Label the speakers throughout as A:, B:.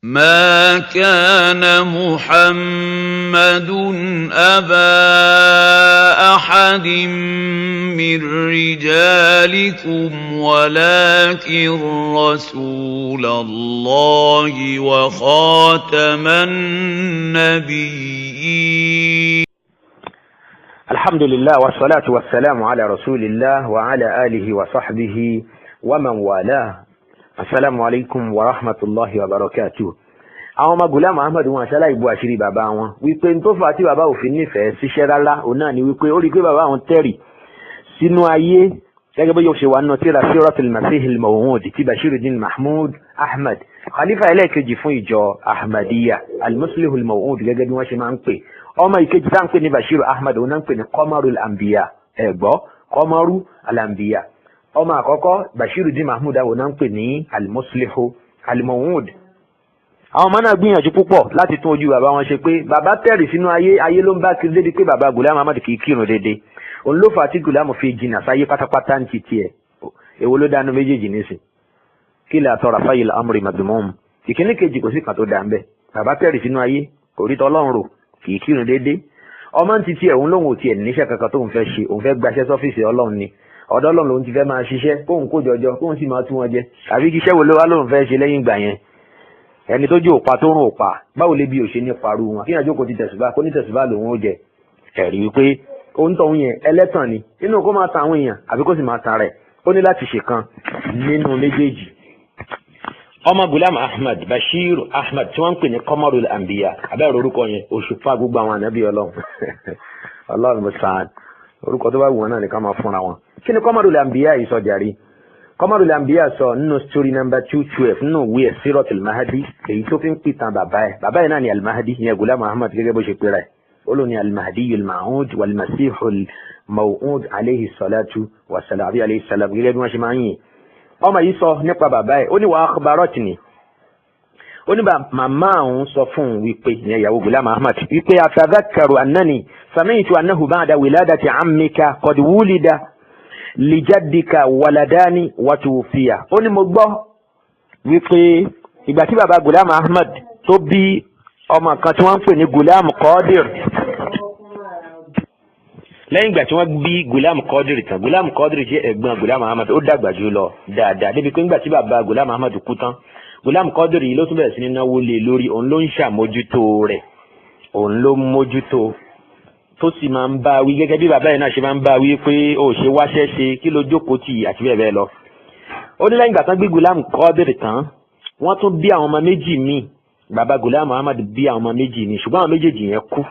A: ما كان محمد أبا أحد من رجالكم ولكن رسول الله وخاتم النبيين.
B: الحمد لله والصلاة والسلام على رسول الله وعلى آله وصحبه ومن والاه. Assalamu alaikum wa rahmatullahi wa barakatuh. Àwọn ọmọ Ghulam Ahmad wọn ṣàlàyé ìbò àṣírí bàbá wọn wípé n tó fà tí bàbá òfin nífẹ̀ẹ́ síṣẹ́ rárá òun náà ni wípé ó rí pé bàbá wọn tẹ̀rì sínú ayé gẹ́gẹ́ bí yóò ṣe wà nínú tírà Siratul Masihil Maw'ud ti Bashiruddin Mahmud Ahmad, khalifa ẹlẹ́ẹ̀kejì fún ìjọ Ahmadiyya al-Muslihul Maw'ud gẹ́gẹ́ bí wọ́n ṣe máa ń pè. Ọmọ ìkejì tá ń pè ní Bashiru Ahmad òun náà ń pè ní Qamarul Anbiya. Ẹ̀gbọ́ Qamaru al-Anbiya. Ọmọ àkọ́kọ́ Bashiruddin Mahmud àwọn náà ń pè ní al-Muslihu al-Maw'ud. Àwọn ọmọ náà gbìyànjú púpọ̀ láti tún ojú bàbá wọn ṣe pé bàbá tẹ̀rì sínú ayé ló ń bá kiri débi pé bàbá Ghulam Ahmad kì í kírun dédé. Òun ló fà á tí Ghulam fi jìnnà sáyé pátápátá ní ti tiẹ̀. Èwo ló dánú méjèèjì nísìn? Kí lè àtọ̀rọ̀ fáyìlì amúrí madumum. Ìkíní kejì kò sí kan tó dà ń bẹ̀. Bàbá tẹ̀rì sínú ayé kò rí tọ́lọ́run rò kì í kírun dédé. Ọmọ ti tiẹ̀ òun lóhun ò tiẹ̀ níṣẹ́ kankan tó ń fẹ́ ṣe, òun fẹ́ gbaṣẹ́ sọ́fíìsì Ọlọ́run ni. Ọ̀dọ̀ Ọlọ́run lòun ti fẹ́ máa ṣiṣẹ́ kóun kó jọjọ kóun sì máa tún wọn jẹ àbí kíṣẹ́ wo ló wá lóun fẹ́ ṣe lẹ́yìn ìgbà yẹn. Ẹni tó jó òpa tó rún òpa báwo lè bí òṣè ní parú wọn kí àjókòó ti tẹ̀sùbá kó ní tẹ̀sùbá lòun ó jẹ. Ẹ̀rí wípé ohun tó ń yẹn ẹlẹ́tàn ni nínú kó máa ta àwọn èèyàn àbí kó sì máa ta rẹ̀ ó ní láti ṣèkan nínú méjèèjì. Ọmọ Ghulam Ahmad Bashir Ahmad tí wọ́n ń pè ní Qamarul Anbiya abẹ́rẹ́ orúkọ yẹn òṣùpá gbogbo àwọn ànábì Ọlọ́run Ọlọ́run musta'an orúkọ tó bá wù wọn náà ní ká máa fúnra wọn. Kí ni Qamarul Anbiya yìí sọ jàre? Qamarul Anbiya sọ nínú story number 212 nínú ìwé Siratul Mahdi èyí tó fi ń pìtàn bàbá ẹ̀ náà ni al-Mahdi ìyẹn Ghulam Ahmad gẹ́gẹ́ bó ṣe pé rẹ̀ ó lò ní al-Mahdiyul Ma''ud wal-Masihul Maw'ud alayhi salatu wa salam alayhi salam gẹ́gẹ́ bí wọ́n ṣe máa ń yìn. Ọmọ yìí sọ nípa bàbá ẹ̀ ó ní wa akhbaratni ó ní màmá òun sọ fún un wípé ìyẹn ìyàwó Ghulam Ahmad wípé atadhakkaru annani sami'tu annahu ba'da wiladati ammika qad wulida lijaddika waladani wa tuwfiya. Ó ní mo gbọ́ wípé ìgbà tí bàbá Ghulam Ahmad tó bí ọmọ kan tí wọ́n ń pè ní Ghulam Qadir, lẹ́yìn ìgbà tí wọ́n bí Ghulam Qadir tán, Ghulam Qadir jẹ́ ẹ̀gbọ́n Ghulam Ahmad ó dàgbà jù lọ dáadáa débi pé nígbà tí bàbá Ghulam Ahmad kú tán Ghulam Qadir yìí ló tún bẹ̀rẹ̀ sí ní náwó lé lórí, òun ló ń ṣàmójútó rẹ̀, òun ló ń mójútó tó sì máa ń bá wí gẹ́gẹ́ bí bàbá yìí náà ṣe máa ń bá wí pé ó ṣe wáṣẹ́ ṣe kí ló jókòó tì àti bẹ́ẹ̀ bẹ́ẹ̀ lọ. Ó ní lẹ́yìn ìgbà tán bí Ghulam Qadir tán wọ́n tún bí àwọn ọmọ méjì míì, bàbá Ghulam Ahmad bí àwọn ọmọ méjì míì ṣùgbọ́n àwọn méjèèjì yẹn kú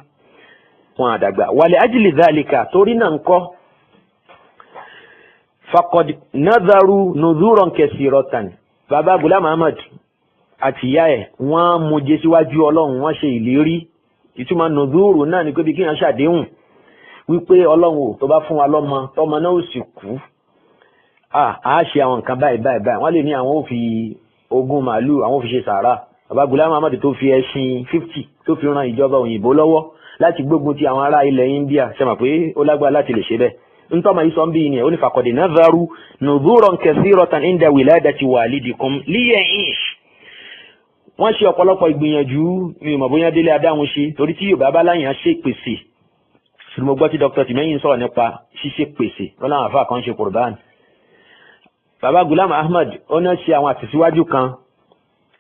B: wọn àdàgbà. Wa li ajli dhalika torí náà ń kọ́ faqad nadharu nuzuran kathiratan. Bàbá Ghulam Ahmad àti ìyá ẹ̀ wọ́n mojé síwájú Ọlọ́run, wọ́n ṣe ìlérí. Ìtumọ̀ nùdúrù náà ni pé bí kí wọ́n ṣàdéhùn wípé Ọlọ́run ò tó bá fún wa lọ́mọ tọ́mọ náà ò sì kú a ṣe àwọn nǹkan báyìí báyìí báyìí. Wọ́n lè ní àwọn ò fi ogún màálù àwọn ò fi ṣe sàárà. Bàbá Ghulam Ahmad tó fi ẹṣin 50 tó fi ran ìjọba òyìnbó lọ́wọ́ láti gbógun ti àwọn ará ilẹ̀ India ṣe mọ̀ pé ó lágbára láti lè ṣe bẹ́ẹ̀. Ntọ́mọ yìí sọ ń bí ni ó ní faqad nadharu nuzuran kathiratan inda wiladati walidikum liya'ish. Wọ́n ṣe ọ̀pọ̀lọpọ̀ ìgbìyànjú mi ò mọ̀ bóyá délé adáhùn ṣe torí tí Yorùbá bá láyàn ṣe pèsè. Ṣùgbọ́n mo gbọ́ tí Dr. Tìmẹ́yìn sọ̀rọ̀ nípa ṣíṣe pèsè wọ́n láwọn àfáà kan ṣe Qur'an. Bàbá Ghulam Ahmad ó náà ṣe àwọn àtẹ̀síwájú kan.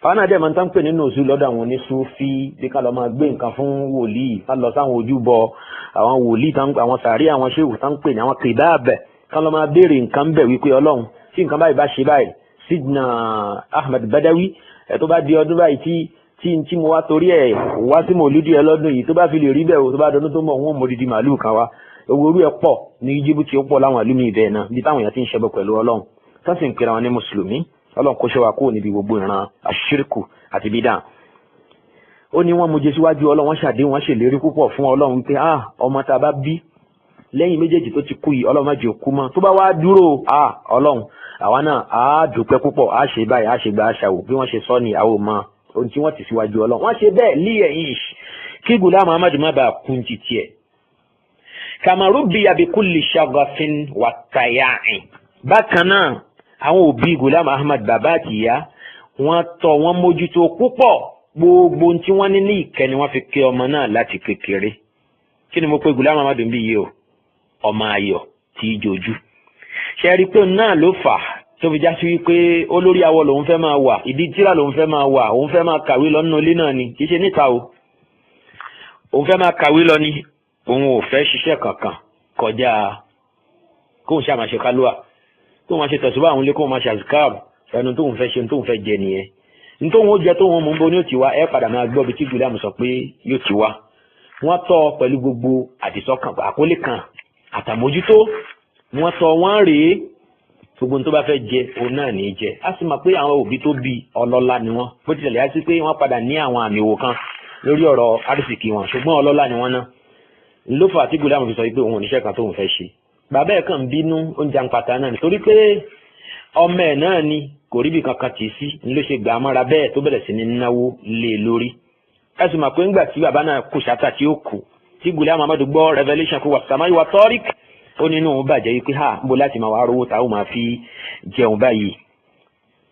B: Àwọn náà dẹ̀ máa ń tán pè nínú òṣù lọ́dọ̀ àwọn oníṣúfí bí ká lọ máa gbé nǹkan fún wòlíì ká lọ sáwọn ojúbọ àwọn wòlíì àwọn sàárì àwọn ṣéwù tán pè ní àwọn kìdáàbẹ̀ ká lọ máa béèrè nǹkan bẹ̀ wípé Ọlọ́run tí nǹkan báyìí bá ṣe báyìí. Sidna Ahmad Badawi tó bá di ọdún báyìí tí mo wá torí ẹ̀ wá sí mòlúdì ẹ lọ́dún yìí tó bá fi lè rí bẹ́ẹ̀ o tó bá dọdún tó mọ̀ wọ́n mọ̀ dídí màálù kan wá. Owó orí ẹ̀ pọ̀ ní Íjíbítì ó pọ̀ láwọn ìlú mi ibẹ̀ náà bí táwọn èèyàn ti ń ṣẹbọ pẹ̀lú Ọlọ́run tó sì ń pera wọn ní mùsùlùmí. Ọlọ́run kó ṣe wa kúrò níbi gbogbo ìran àṣírkù àti bídà. Ó ní wọ́n mojé síwájú Ọlọ́run, wọ́n ṣàdéhùn wọ́n ṣèlérí púpọ̀ fún Ọlọ́run pé ọmọ tá a bá bí lẹ́yìn méjèèjì tó ti kú yìí Ọlọ́run má jẹ́ kú mọ́ tó bá wá dúró Ọlọ́run àwa náà á dúpẹ́ púpọ̀ á ṣe báyìí á ṣe gba àṣàwò bí wọ́n ṣe sọ ní àwọn ọmọ ohun tí wọ́n ti síwájú Ọlọ́run wọ́n ṣe bẹ́ẹ̀ liya'ish kí Ghulam Ahmad má bàa kún ti tiẹ̀. Kama rubbiya bi kulli shaghafin wa taya'in. Bákan náà àwọn òbí Ghulam Ahmad bàbá àti ìyá wọ́n tọ́ wọn mójútó púpọ̀ gbogbo tí wọ́n ní ìkẹ́ ni wọ́n fi kẹ́ ọmọ náà láti kékeré. Kí ni mo pè Ghulam Ahmad bí yìí o? Ọmọ ayọ̀ tí í jojú. Ṣé rí pé náà ló fà tó fi já sí wípé olórí awọ lòun fẹ́ máa wà, ìdí tíra lòun fẹ́ máa wà, òun fẹ́ máa kàwé lọ nínú ilé náà ni, kì í ṣe níta o. Òun fẹ́ máa kàwé lọ ni, òun ò fẹ́ ṣiṣẹ́ kankan kọjá kóun ṣáà máa ṣe kálúwà, kóun máa ṣe tẹ̀síwá àwọn ilé, kóun máa ṣe àzìkáàrù, ẹnu tóun fẹ́ ṣe tóun fẹ́ jẹ nìyẹn. Nítorí ó jẹ tóun mú bó ní ó ti wá, ẹ padà máa gbọ́ bí tí Ghulam sọ pé yóò ti wá. Wọ́n tọ́ pẹ̀lú gbogbo àdìsọ́kàn àkólé kan àtàmójútó, wọ́n tọ́ wọ́n rèé gbogbo tó bá fẹ́ jẹ òun náà ní í jẹ. A sì mọ̀ pé àwọn òbí tó bí ọlọ́lá ni wọ́n, bó tilẹ̀ yá sí pé wọ́n padà ní àwọn àmì ìwò kan lórí ọ̀rọ̀ àrísìkí wọn, ṣùgbọ́n ọlọ́lá ni wọ́n ná. Ló fà tí Ghulam fi sọ pé òun ò níṣẹ́ kan tóun fẹ́ ṣe. Bàbá ẹ̀ kàn bínú oúnjẹ àǹpàtà náà nítorí pé ọmọ ẹ̀ náà ni kò ríbi kankan tì í sí, ni ló ṣe gbà á mọ́ra bẹ́ẹ̀ tó bẹ̀rẹ̀ sí ní náwó lé lórí. Ẹ sì mọ̀ pé ńgbà tí bàbá náà kù ṣáta tí ó kù, tí Ghulam Ahmad gbọ́ revelation kó wà sàmáyé wa tọ́rík, ó nínú òun bàjẹ́ yìí pé bó láti máa wá rówó táwọn máa fi jẹun báyìí.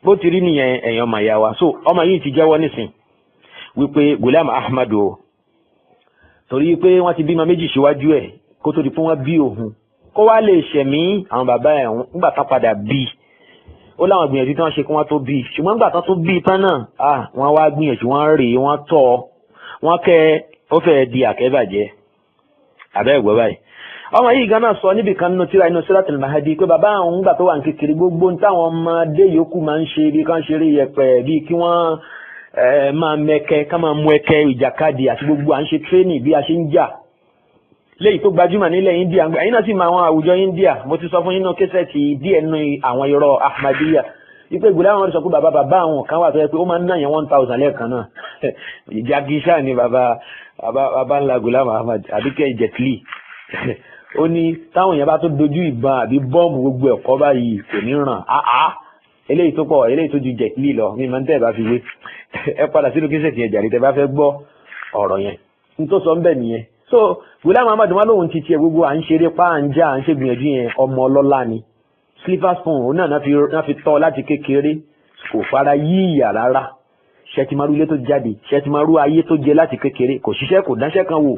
B: Bó ti rí nìyẹn ẹ̀yàn ọmọ ìyá wa. So ọmọ yìí ti jẹ́wọ́ nísìn wípé Ghulam Ahmad o, torí pé wọ́n ti bímọ méjì síwájú ẹ̀ kó tó di pé wọ́n bí òun, kó wá lè ṣẹ̀mí àwọn bàbá ẹ̀ nígbà tán padà bí. Ó láwọn gbìyànjú tí wọ́n ṣe kí wọ́n tó bí, ṣùgbọ́n nígbà tán tó bí tán náà wọ́n wá gbìyànjú, wọ́n rèé, wọ́n tọ́, wọ́n kẹ́, ó fẹ́ di àkẹ́bàjẹ́. Àbẹ́ ẹ̀gbọ́ báyìí. Ọmọ yìí gan náà sọ níbi kan nínú tíra inú Suratul Mahdi pé bàbá àwọn ńgbà tó wà ní kékeré gbogbo táwọn ọmọdé yòókù máa ń ṣe bí kán ṣeré yẹ̀pẹ̀, bí kí wọ́n máa mẹ́kẹ́, ká máa mú ẹkẹ́ ìjàkadì àti gbogbo à ń ṣe tírénì bí a ṣe ń jà. Léyìí tó gbajúmọ̀ nílẹ̀ India, ẹ̀yin náà sì máa àwọn àwùjọ India, mo ti sọ fún yín náà késẹ̀tì díẹ̀ nínú àwọn irọ́ Ahmadiyya. Ipe Ghulam Ahmad sọ pé bàbá àwọn kan wà tó yẹ pé ó máa ń náà yẹn 1000 lẹ́ẹ̀kan náà. Ìjàgíṣà ni bàbá ńlá Ghulam Ahmad, àbíkẹ́ Jet Li. Ó ní táwọn èèyàn bá tó dojú ìbọn àbí bọ́ọ̀mù gbogbo ẹ̀kọ́ báyìí kò ní ràn eléyìí tó pọ̀, eléyìí tó ju Jet Li lọ, mi máa ń tẹ́ ẹ̀ bá fi wé. Ẹ padà sínú késẹ̀tì yẹn jàre tẹ́ bá fẹ́ gbọ́ ọ̀rọ̀ yẹn. N tó sọ ń bẹ̀ nìyẹn. So Ghulam Ahmad wọn lóhun ti tiẹ̀ gbogbo à ń ṣeré pa à ń jà à ń ṣe gbìyànjú yẹn, ọmọ ọlọ́lá ni. Silver spoon òun náà fi tọ́ láti kékeré, kò fara yí ìyà rárá. Ṣẹ́tìmárú ilé tó jáde, ṣẹ́tìmárú ayé tó jẹ láti kékeré, kò ṣiṣẹ́ kò dánṣẹ́ kan wò.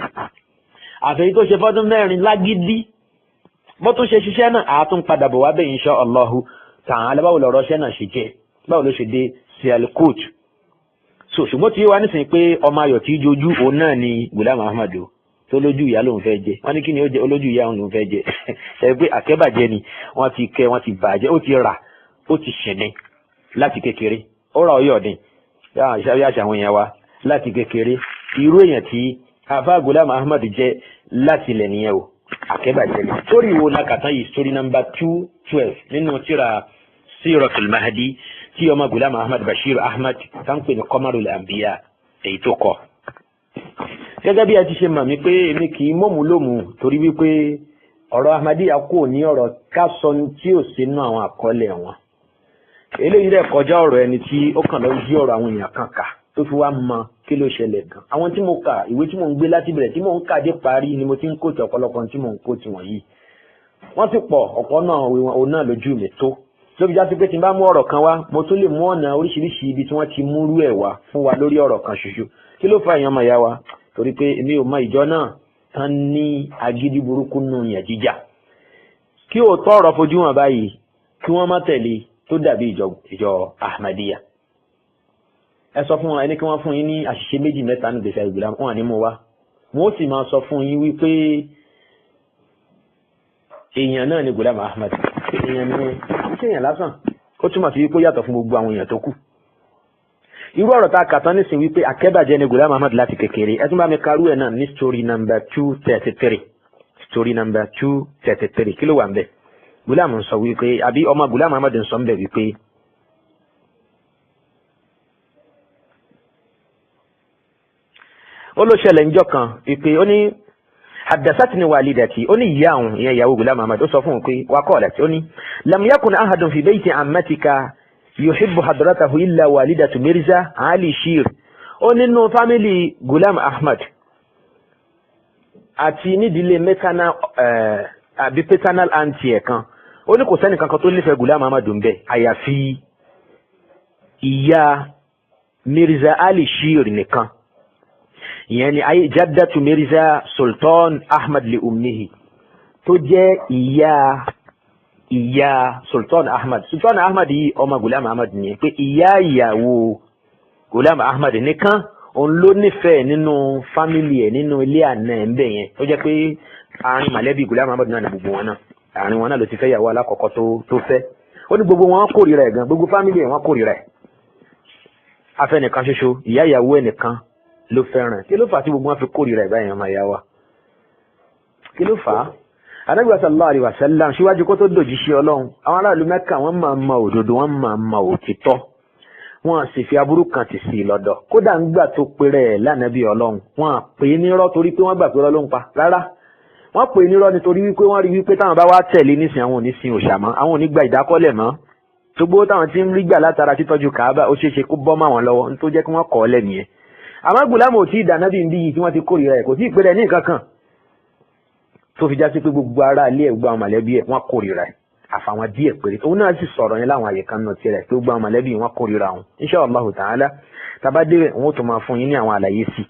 B: Àfẹ́yí tó ṣe fọ́dún 4 lágídí, bó tún ṣe ṣiṣẹ́ náà àátún padà bọ̀ wá bẹ́ẹ̀ insha Allahu ta'ala. Báwo lọ̀rọ̀ ṣẹ́ náà ṣe jẹ́, báwo ló ṣe dé Sialkot. So ṣùgbọ́n tí wá nísìnyí pé ọmọ ayọ̀ tí jojú òun náà ni Ghulam Ahmad o, tó lójú ìyá lòun fẹ́ jẹ. Wọ́n ní kí ni ó jẹ, olójú ìyá òun lòun fẹ́ jẹ. Ṣe pé àkẹ́bàjẹ́ ni, wọ́n ti kẹ́, wọ́n ti bàjẹ́, ó ti rà, ó ti ṣẹ̀dẹ̀ láti kékeré. Ó rà ọyọ̀ ọ̀dìn yá àwọn èèyàn wa láti kékeré. Irú èèyàn tí àfá Ghulam Ahmad jẹ́ láti ilẹ̀ nìyẹn o, àkẹ́bàjẹ́ ni. Sórí wo lákàtán yìí, sórí nọ́mbà 212 nínú tíra Siratul Mahdi tí ọmọ Ghulam Ahmad Bashir Ahmad táǹpẹ̀ ní Qamarul Anbiya èyí tó kọ. Gẹ́gẹ́ bí a ti ṣe mọ̀ mí pé èmi kì í mọ̀mú lómù, torí wípé ọ̀rọ̀ Ahmadiyya kò ní ọ̀rọ̀ ká sọ tí ò sínú àwọn àkọọ́lẹ̀ wọn. Eléyìí rẹ̀ kọjá ọ̀rọ̀ ẹni tí ó kàn lọ jí ọ̀rọ̀ àwọn èèyàn kan kà tó fi wá mọ kí ló ṣẹlẹ̀ gan. Àwọn tí mo kà, ìwé tí mo ń gbé láti bẹ̀rẹ̀ tí mo ń kà dé parí ni mo ti ń kóòtù ọ̀pọ̀lọpọ̀ tí mo ń kóòtù wọ̀nyí. Wọ́n sì pọ̀, ọ̀pọ̀ náà òun náà lójú mi tó. Ló fi já sí pé tí n bá mú ọ̀rọ̀ kan wá, mo tún lè mú ọ̀nà oríṣiríṣi ibi tí wọ́n ti múrú ẹ̀ wá fún wa lórí ọ̀rọ̀ kan ṣoṣo. Kí ló fa èèyàn ọmọ ìyá wa? Torí pé èmi ò mọ ìjọ náà tán ní agídí burúkú nù yàn jíjà. Kí òótọ́ ọ̀rọ̀ fojú hàn báyìí, kí wọ́n má tẹ̀lé tó dàbí ìjọ Ahmadiyya. Ẹ sọ fún wọn, ẹni kí wọ́n fún yín ní àṣìṣe 2-3 ní ìgbésẹ̀ Ghulam, wọn ní mú wá. Wọ́n sì máa sọ fún yín wípé èèyàn náà ni Ghulam Ahmad. Èèyàn ni iṣẹ́ èèyàn lásán. Ó túmọ̀ sí wípé yàtọ̀ fún gbogbo àwọn èèyàn tó kù. Irú ọ̀rọ̀ tá a kà tán nísìn wípé àkẹ́bàjẹ́ ni Ghulam Ahmad láti kékeré. Ẹ tún bá mi karú ẹ̀ náà ní story number 233. Story number 233. Kí ló wà ń bẹ̀? Ghulam ń sọ wípé, àbí ọmọ Ghulam Ahmad ń sọ ń bẹ̀ wípé ó ló ṣẹlẹ̀ ńjọ́ kan wípé ó ní haddasatni walidati, ó ní ìyá òun ìyẹn ìyàwó Ghulam Ahmad ó sọ fún òun pé wa qalat, ó ní lam yakun ahadun fi bayti ammatika yuhibbu hadratahu illa walidatu Mirza Ali Shir. Ó nínú fámílì Ghulam Ahmad àti nídìílé maternal àbí paternal auntie ẹ̀ kan, ó ní kò sẹ́ni kankan tó nífẹ̀ẹ́ Ghulam Ahmad ń bẹ àyàfi ìyá Mirza Ali Shir nìkan, ìyẹn ni ayé jaddatu Mirza Sultan Ahmad li ummihi tó jẹ́ ìyá Sultan Ahmad. Sultan Ahmad yìí ọmọ Ghulam Ahmad nìyẹn, pé ìyá ìyàwó Ghulam Ahmad nìkan òun ló nífẹ̀ẹ́ nínú fámìlì ẹ̀, nínú ilé àná ẹ̀ ń bẹ̀ yẹn, tó jẹ́ pé àárín mọ̀lẹ́bí Ghulam Ahmad náà ní gbogbo wọn náà, àárín wọn náà ló ti fẹ́ ìyàwó alákọ̀ọ́kọ́ tó fẹ́. Ó ní gbogbo wọn kórìíra ẹ̀ gan, gbogbo fámìlì ẹ̀ wọn kórìíra ẹ̀. Afẹ́nìkan ṣoṣo ìyá ìyàwó ẹ̀ nìkan ló fẹ́ràn. Kí ló fà á tí gbogbo wọn fi kórìíra ẹ̀ báyìí ọmọ ìyá wa? Kí ló fà á? Ànábì sallallahu alaihi wasallam síwájú kó tó dòjíṣẹ́ Ọlọ́run, àwọn aráàlú Mẹ́kà wọ́n máa mọ òdodo, wọ́n máa mọ òtítọ́, wọ́n sì fi aburú kan tì sí lọ́dọ̀. Kódà ń gbà tó péré ẹ̀ lánàbí Ọlọ́run, wọ́n pè é nírọ́ torí pé wọ́n gbà pé Ọlọ́run pa rárá. Wọ́n pè é nírọ́ nítorí wípé wọ́n rí wípé táwọn bá wá tẹ̀lé nísìn àwọn ò ní sin òòṣà mọ́, àwọn ò ní gba ìdákọ́lẹ̀ mọ́. Gbogbo táwọn tí ń rí gbà látara títọ́jú Kàábà ó ṣeéṣe kó bọ́ mọ́ àwọn lọ́wọ́ nítorí jẹ́ kí wọ́n kọ́ ọ lẹ̀ nìyẹn. Àmọ́ Gùlámù ò tí ì dànábì ń bí yìí tí wọ́n ti kórìíra ẹ̀, kò tí ì péré ní nǹkan kan tó fi já sí pé gbogbo ará ilé ẹ̀, gbogbo àwọn mọ̀lẹ́bí ẹ̀ wọ́n kórìíra ẹ̀, àfàwọn díẹ̀ péré. Òun náà sì sọ̀rọ̀ yẹn láwọn àyè kan náà tirẹ̀ pé gbogbo àwọn mọ̀lẹ́bí wọn kórìíra òun. Insha Allahu ta'ala tabadé òun tó máa fún yín ní àwọn àlàyé sí.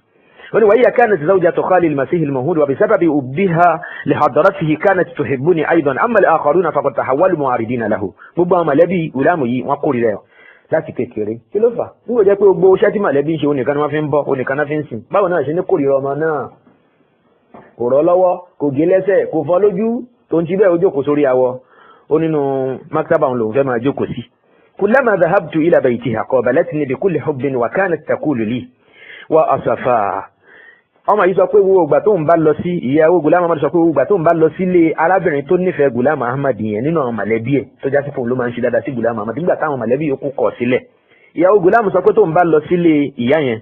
B: Ó ní wa hiya kanat zawjatu Khalil al-Masih al-Maw'ud wa bisababi ubbiha li hadratihi kanat tuhibbuni aidan amma al-akharuna faqad tahawwalu mu'aridina lahu. Gbogbo àwọn mọ̀lẹ́bí Ghulam yìí wọ́n kórìíra ẹ̀ láti kékeré. Kí ló fà? Níwò jẹ́ pé gbogbo iṣẹ́ tí mọ̀lẹ́bí ń ṣe onìkan ni wọ́n fi ń bọ́, onìkan náà fi ń sìn. Báwo náà ṣe ní kórìíra ọmọ náà? Kò rọ́ lọ́wọ́, kò gé lẹ́sẹ̀, kò fọ́ lójú, tó ń ti bẹ́ẹ̀ ó jókòó sórí awọ. Ó nínú maktaba òun lòun fẹ́ máa jókòó sí. Kullama dhahabtu ila baytiha qabalatni bi kulli hubbin wa kanat taqulu li wa asafa. Ọmọ yìí sọ pé wo ìgbà tó ń bá lọ sí, ìyàwó Ghulam Ahmad sọ pé wo ìgbà tó ń bá lọ sílé arábìnrin tó nífẹ̀ẹ́ Ghulam Ahmad yẹn nínú àwọn mọ̀lẹ́bí ẹ̀ tó já sí fún un ló máa ń ṣe dáadáa sí Ghulam Ahmad nígbà táwọn mọ̀lẹ́bí yòókù kọ̀ sílẹ̀. Ìyàwó Ghulam sọ pé tó ń bá lọ sílé ìyá yẹn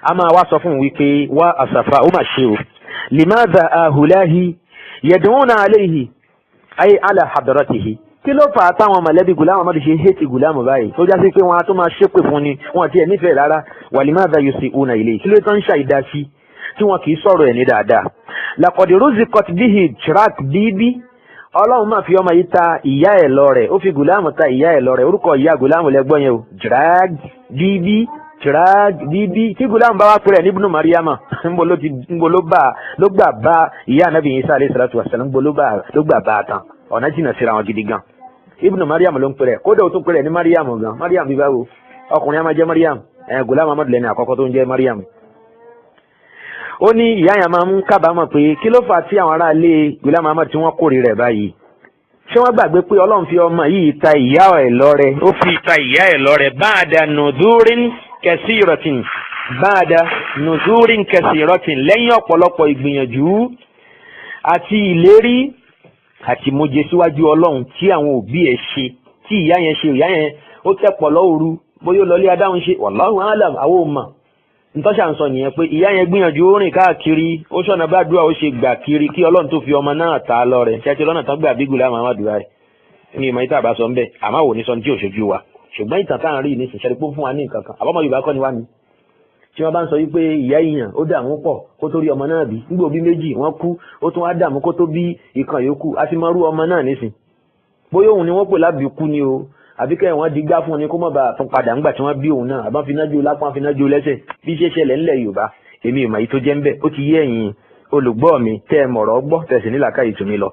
B: a máa wá sọ fún un wípé wa asafa, ó mà ṣe o, limadha ahulahi yad'una alayhi ay ala hadratihi. Kí ló fà á táwọn mọ̀lẹ́bí Ghulam Ahmad ṣe hétì Ghulam báyìí tó já sí pé wọ́n á tó máa ṣépè fún ni, wọ́n ti ẹ̀ nífẹ̀ẹ́ rárá. Wa limadha yusi'una ilayhi, kí ló tán ṣàìdá sí tí wọ́n kì í sọ̀rọ̀ ẹ̀ ní dáadáa. Laqad ruziqat bihi Jirak Bibi, Ọlọ́run máa fi ọmọ yìí ta ìyá ẹ̀ lọ́rẹ, ó fi Ghulam ta ìyá ẹ̀ lọ́rẹ. Orúkọ ìyá Ghulam lẹ́gbọ́n yẹn o, Jirak Bibi, Jirak Bibi. Tí Ghulam bá wá pẹ̀rẹ̀ ní Ibnu Maryama, ńbo ló gbà bá ìyá Ànábì Isa alayhi salatu wassalam, ńbo ló gbà bá tán. Ọ̀nà jìnnà síra wọn gidi gan. Ibnu Maryam ló ń pẹ̀rẹ̀, kódà ó tún pẹ̀rẹ̀ ní Maryam gan. Maryam bí báwo? Ọkùnrin á máa jẹ́ Maryam. Ghulam Ahmad lẹ́ni àkọ́kọ́ tó ń jẹ́ Maryam. Ó ní ìyá yẹn máa ń kábàámọ̀ pé kí ló fà á tí àwọn ará ilé Ghulam Ahmad tí wọ́n kórìíra rẹ̀ báyìí. Ṣé wọ́n gbàgbé pé Ọlọ́run fi ọmọ yìí ta ìyá ẹ̀ lọ́rẹ? Ó fi ta ìyá ẹ̀ lọ́rẹ ba'da nuzurin kathiratin, ba'da nuzurin kathiratin, lẹ́yìn ọ̀pọ̀lọpọ̀ ìgbìyànjú àti ìlérí àti móje síwájú Ọlọ́run tí àwọn òbí ẹ̀ ṣe, tí ìyá yẹn ṣe. Ìyá yẹn ó tẹ̀pọ̀ lọ́wọ́rú bóyá lọlé adáhùn ṣe, wallahu alam, àwọn ò mọ̀. Ntọ́ṣà ń sọ nìyẹn pé ìyá yẹn gbìyànjú ó rìn káàkiri, ó ṣọ̀nà bá dúà ó ṣe gbà kiri kí Ọlọ́run tó fi ọmọ náà ta lọ rẹ̀. Ṣé lọ́nà tán gbà bí Ghulam Ahmad rẹ̀ ní ìmọ̀ ìta àbá sọ ń bẹ̀, àmọ́ wò ní sọ ní tí ò ṣojú wa. Ṣùgbọ́n ìtàn tá à ń rí ní ìṣẹ̀lẹ̀ pé fún wa ní nǹkan kan, àbọ̀mọ̀ Yorùbá kọ́ ni wá ni. Tí wọ́n bá ń sọ wípé ìyá ìyàn ó dààmú pọ̀ kó tó rí ọmọ náà bí, nígbà òbí méjì wọ́n kú, ó tún wá dààmú kó tó bí ìkan yòókù, a ti mọ rú ọmọ náà nísìn. Bóyá òun ni wọ́n pè lábìkú ni o, àbí kẹ́ wọ́n di gbá fún ni kó má bàa tún padà ńgbà tí wọ́n bí òun náà, àbá fi nájú lápá fi nájú lẹ́sẹ̀ bí ṣe ṣẹlẹ̀ ńlẹ̀ Yorùbá. Èmi ò mọ̀ èyí tó jẹ́ ń bẹ̀, ó ti yé ẹ̀yin olùgbọ́ mi tẹ́ ẹ mọ̀rọ̀ gbọ́ tẹ̀sí nílàkà ìtumí lọ.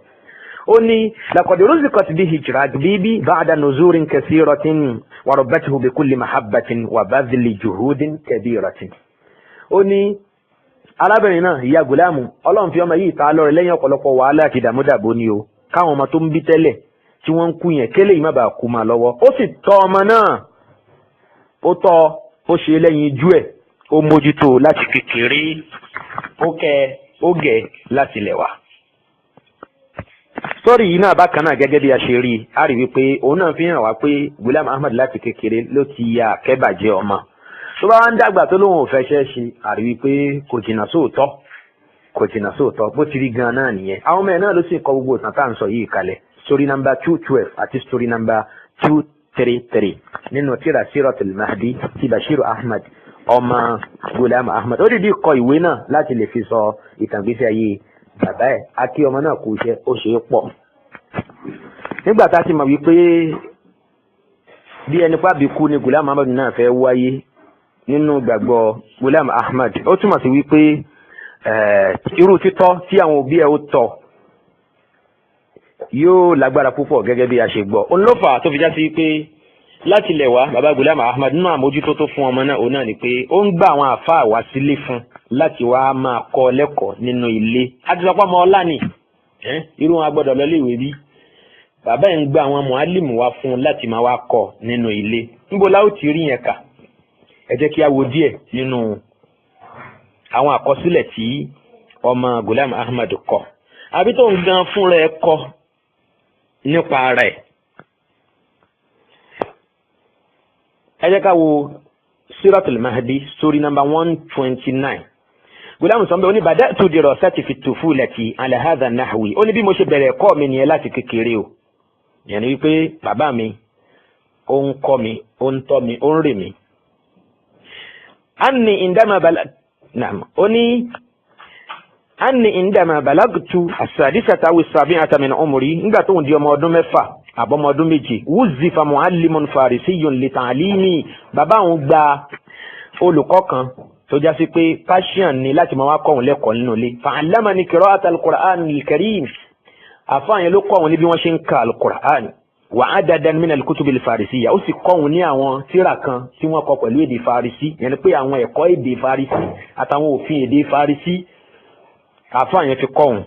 B: Ó ní laqad ruziqat bihi Jirak Bibi ba'da nuzurin kathiratin wa rabbathu bi kulli mahabbatin wa badhli juhudin kabiratin. Ó ní arábìnrin náà ìyá Ghulam, Ọlọ́run fi ọmọ yìí ta lọ́rẹ lẹ́yìn ọ̀pọ̀lọpọ̀ wàhálà àti ìdààmúdàbò ni o, káwọn ọmọ tó ń bí tẹ́lẹ̀ tí wọ́n ń kú yẹn kélé yìí má bàa kú máa lọ́wọ́. Ó sì tọ́ ọmọ náà, ó tọ́, ó ṣe lẹ́yìn ijú ẹ̀, ó mójútó láti kékeré, ó gẹ̀ láti lẹ̀wà. Sọ́rí yìí náà bákan náà gẹ́gẹ́ bí a ṣe rí, a rí wípé òun náà fi hàn wá pé Ghulam Ahmad láti kékeré ló ti ya akẹ́bàjẹ́ ọmọ. Tó bá wá ń dàgbà tó lóun ò fẹ́ ṣẹ́ ṣe, a rí wípé kò jìnnà sóòótọ́, bó ti rí gan náà nìyẹn. Àwọn ọmọ ẹ̀ náà ló sì kọ gbogbo ìtàn tá à ń sọ yìí kalẹ̀. Story number 212 àti story number 233 nínú tírà Siratul Mahdi ti Bashiru Ahmad ọmọ Ghulam Ahmad. Ó dìdí kọ ìwé náà láti lè fi sọ ìtàgbésí ayé bàbá ẹ̀ àti ọmọ náà kú iṣẹ́, ó ṣe é pọ̀. Nígbà tá a ti mọ̀ wípé bí ẹni pàbí kú ni Ghulam Ahmad náà fẹ́ wáyé, nínú gbàgbọ́ Ghulam Ahmad ó túmọ̀ sí wípé irú títọ́ tí àwọn òbí ẹ̀ ó tọ́ yóò lágbára púpọ̀ gẹ́gẹ́ bí a ṣe gbọ́. òun ló fà tó fi já sí pé láti ilẹ̀ wá bàbá Ghulam Ahmad nínú àmójútó tó fún ọmọ náà òun náà ni pé ó ń gbà àwọn àfáà wá sílé fún láti wá máa kọ́ lẹ́kọ̀ọ́ nínú ilé. a ti sọ pé ọmọ ọlá ni irú wọn agbọ́dọ̀ lọ léèwé bí bàbá ẹ̀ ń gbà àwọn mọ̀álìmù wá fún láti máa wá kọ́ nínú ilé. níbo la ó ti rí yẹn kà? ẹ jẹ́ kí a wo díẹ̀ nínú àwọn àkọsílẹ̀ tí ọmọ Ghulam Ahmad kọ àbí tó ń gan fúnra ẹ̀ kọ nípa rẹ̀. ẹ jẹ́ ká wo Siratul Mahdi story number 129. Ghulam sọ pé ó ní bada'tu dirasati fi tufulati ala hadha an-nahwi. ó ní bí mo ṣe bẹ̀rẹ̀ ẹ̀kọ́ mi nìyẹn láti kékeré o. yẹn ni wípé bàbá mi ó ń kọ́ mi ó ń tọ́ mi ó ń rè mí. anni indama balagtu as-sadisata aw as-sabi'ata min umri nígbà tó ń di ọmọ ọdún mẹ́fà àbọ̀mọ ọdún méje wuzifa muallimun farisiyyun li ta'limi bàbá òun gba olùkọ́ kan tó já sí pé Persian ni láti máa wá kọ́ òun lẹ́kọ̀ọ́ nínú ilé fa'allamani qira'ata al-Qur'an al-Karim àfáàyàn ló kọ́ òun ní bí wọ́n ṣe ń ka al-Qur'an wa adadan min al-kutub al-farisiyya ó sì kọ́ òun ní àwọn tírà kan tí wọ́n kọ pẹ̀lú èdè farisi yẹn ni pé àwọn ẹ̀kọ́ èdè farisi àtàwọn òfin èdè farisi àfáàyàn fi kọ́ òun.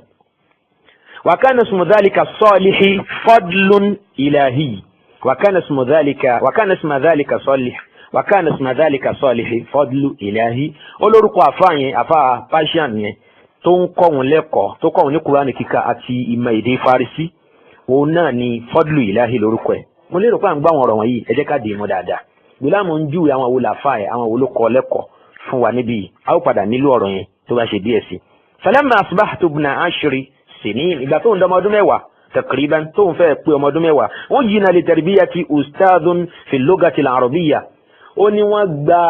B: wa kana ismu dhalika salihi fadlun ilahi wa kana ismu dhalika salihi fadlu ilahi olórúkọ àfáàyàn àfáà Persian yẹn tó ń kọ́ òun lẹ́kọ̀ọ́ tó kọ́ òun ní Kùránì kíkà àti ìmọ̀ èdè farisi òun náà ni fadlu ilahi lórúkọ ẹ̀. mo lérò pé à ń gbọ́ àwọn ọ̀rọ̀ wọ̀nyí ẹ jẹ́ ká dì í mú dáadáa. Ghulam ń júwe àwọn wo làfáà ẹ̀ àwọn wo ló kọ́ lẹ́kọ̀ọ́ fún wa níbí a ó padà nílò ọ̀rọ̀ yẹn tó bá ṣe díẹ̀ sí. falamma asbahtu ibna 10 sinin ìgbà tó ń dọmọ ọdún mẹ́wàá takriban tó ń fẹ́ pé ọmọ ọdún mẹ́wàá ó jìnnà li tarbiyati ustadun fi lugati al-arabiyya ó ní wọ́n gba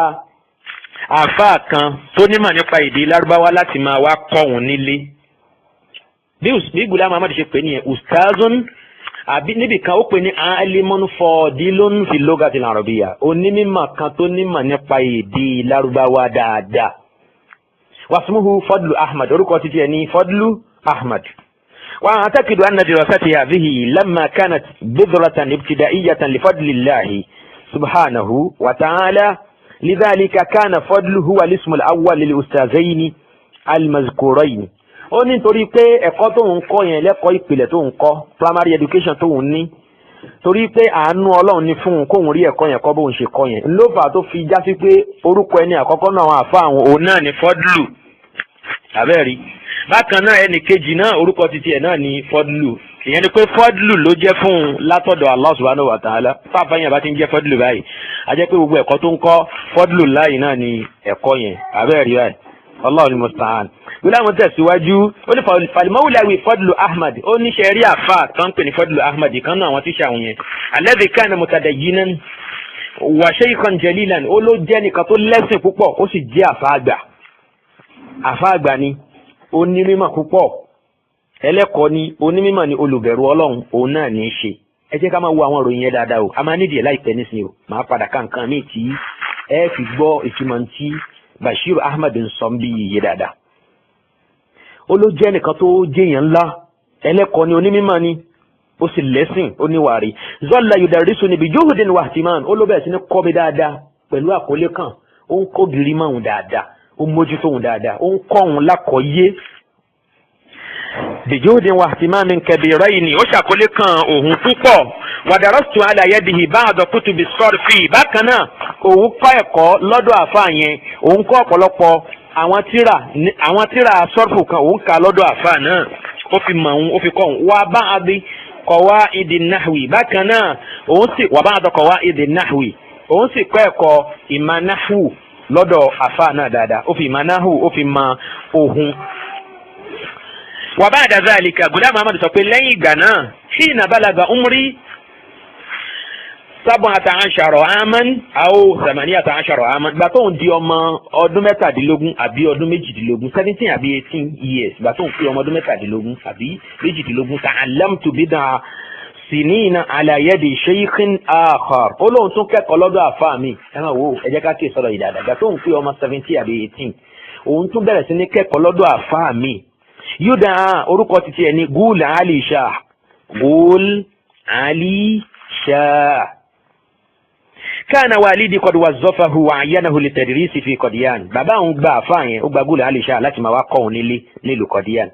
B: àfáà kan tó nímọ̀ nípa èdè lárúbáwá láti máa wá kọ́ òun nílé. bí Ghulam Ahmad ṣe pè ní ustazun àbí níbi kan ó pè ní alimun fadilun fi lugati al-arabiyya onímọ̀ kan tó nímọ̀ nípa èdè lárúbáwá dáadáa. wasmuhu Fadlu Ahmad orúkọ títí ẹ̀ ní Fadlu Ahmad. وأعتقد أن دراستي هذه لما كانت بذرة ابتدائية لفضل الله سبحانه وتعالى لذلك كان فضل هو الاسم الأول للأستاذين المذكورين. ó ní torí pé ẹ̀kọ́ tó ń kọ́ yẹn lẹ́kọ̀ọ́ ìpìlẹ̀ tó ń kọ́ primary education tó ń ní torí pé àánú Ọlọ́run ní fún un kóun rí ẹ̀kọ́ yẹn kọ́ bó ń ṣe kọ́ yẹn ló fà tó fi já sí pé orúkọ ẹni àkọ́kọ́ náà àwọn àfa àwọn òun náà ní Fadlu abẹ́rí bákan náà ẹnì kejì náà orúkọ títí ẹ̀ náà ní Fadlu ìyẹn ni pé Fadlu ló jẹ́ fún un látọ̀dọ̀ Allah subhanahu wa ta'ala fáfá yẹn bá ti ń jẹ́ Fadlu báyìí a jẹ́ pé gbogbo ẹ̀kọ́ tó ń kọ́ Fadlu láyìí náà ní ẹ̀kọ́ yẹn abẹ́rí báyìí Allahul musta'an. Ghulam tẹ̀síwájú ó ní falimawulawi Fadlu Ahmad ó ní ṣe rí àfà kan pè ní Fadlu Ahmad kan náà àwọn tíṣà wọn yẹn alladhi kana mutadayyinan wa shaykhan jalilan ó ló jẹ́ nìkan tó lẹ́sìn púpọ̀ ó sì jẹ́ àfà àgbà ni ó ní mímọ̀ púpọ̀ ẹlẹ́kọ̀ọ́ ni onímọ̀ ni olùbẹ̀rù Ọlọ́run òun náà ní í ṣe. ẹ jẹ́ ká máa wo àwọn ìròyìn yẹn dáadáa o a máa nídìí ẹ̀ láìpẹ́ nísìnyí o máa padà ká nǹkan míì tí ẹ fi gbọ́ ìtumọ̀ tí Bashir Ahmad ń sọ bí iye dáadáa. ó ló jẹ́ nìkan tó jẹ́yàn ńlá ẹlẹ́kọ̀ọ́ ni onímọ̀ ni ó sì lẹ́sìn ó níwàárí. zọ́lá yudarrisuni bi juhdin wa ihtiman ó ló bẹ̀rẹ̀ sí ní kọ́ mi dáadáa pẹ̀lú àkọlé kan ó ń kó gírí mọ́ òun dáadáa ó mójútó òun dáadáa ó ń kọ́ òun lákọ̀ọ́yé. bi juhdin wa ihtimamin kabirayni ó ṣàkọlé kan òun púpọ̀. wa darastu ala yadihi ba'da kutubi sarfi bákan náà òun kọ́ ẹ̀kọ́ lọ́dọ̀ àfáà yẹn òun kọ́ ọ̀pọ̀lọpọ̀ àwọn tíra sọ́rfù kan òun kà lọ́dọ̀ àfáà náà ó fi mọ̀ òun ó fi kọ́ òun wà bá abi qawaidi nahwi bákan náà òun sì wà bá àdọ̀ qawaidi nahwi òun sì kọ́ ẹ̀kọ́ ìmọ̀ nahwu lọ́dọ̀ àfáà náà dáadáa ó fi ìmọ̀ nahwu ó fi mọ̀ ohun. wà bá àdà zalika Ghulam Ahmad sọ pé lẹ́yìn ìgbà náà hina balaga umri 17 aman aw 18 aman gba tó ń di ọmọ ọdún mẹ́tàdínlógún àbí ọdún méjìdínlógún 17 àbí 18 years gba tó ń pé ọmọ ọdún mẹ́tàdínlógún àbí méjìdínlógún ta'allamtu bid'a sinina ala yadi shaykhin akhar Ọlọ́hun tún kẹ́kọ̀ọ́ lọ́dọ̀ àfáà mi ẹ máa wò ẹ jẹ́ ká kí sọ̀rọ̀ ìdàdàgbà tó ń pè ọmọ 17 àbí 18 òun tún bẹ̀rẹ̀ sí ní kẹ́kọ̀ọ́ lọ́dọ̀ àfáà mi yúdà orúkọ títí ẹ̀ ní Gul Ali Shah Gul Ali Shah kana walidi qad wazzafahu wa ayyanahu litadrisi fi Qadian bàbá òun gba àfáà yẹn ó gba Gul Ali Shah láti máa wá kọ́ òun nílùú Qadian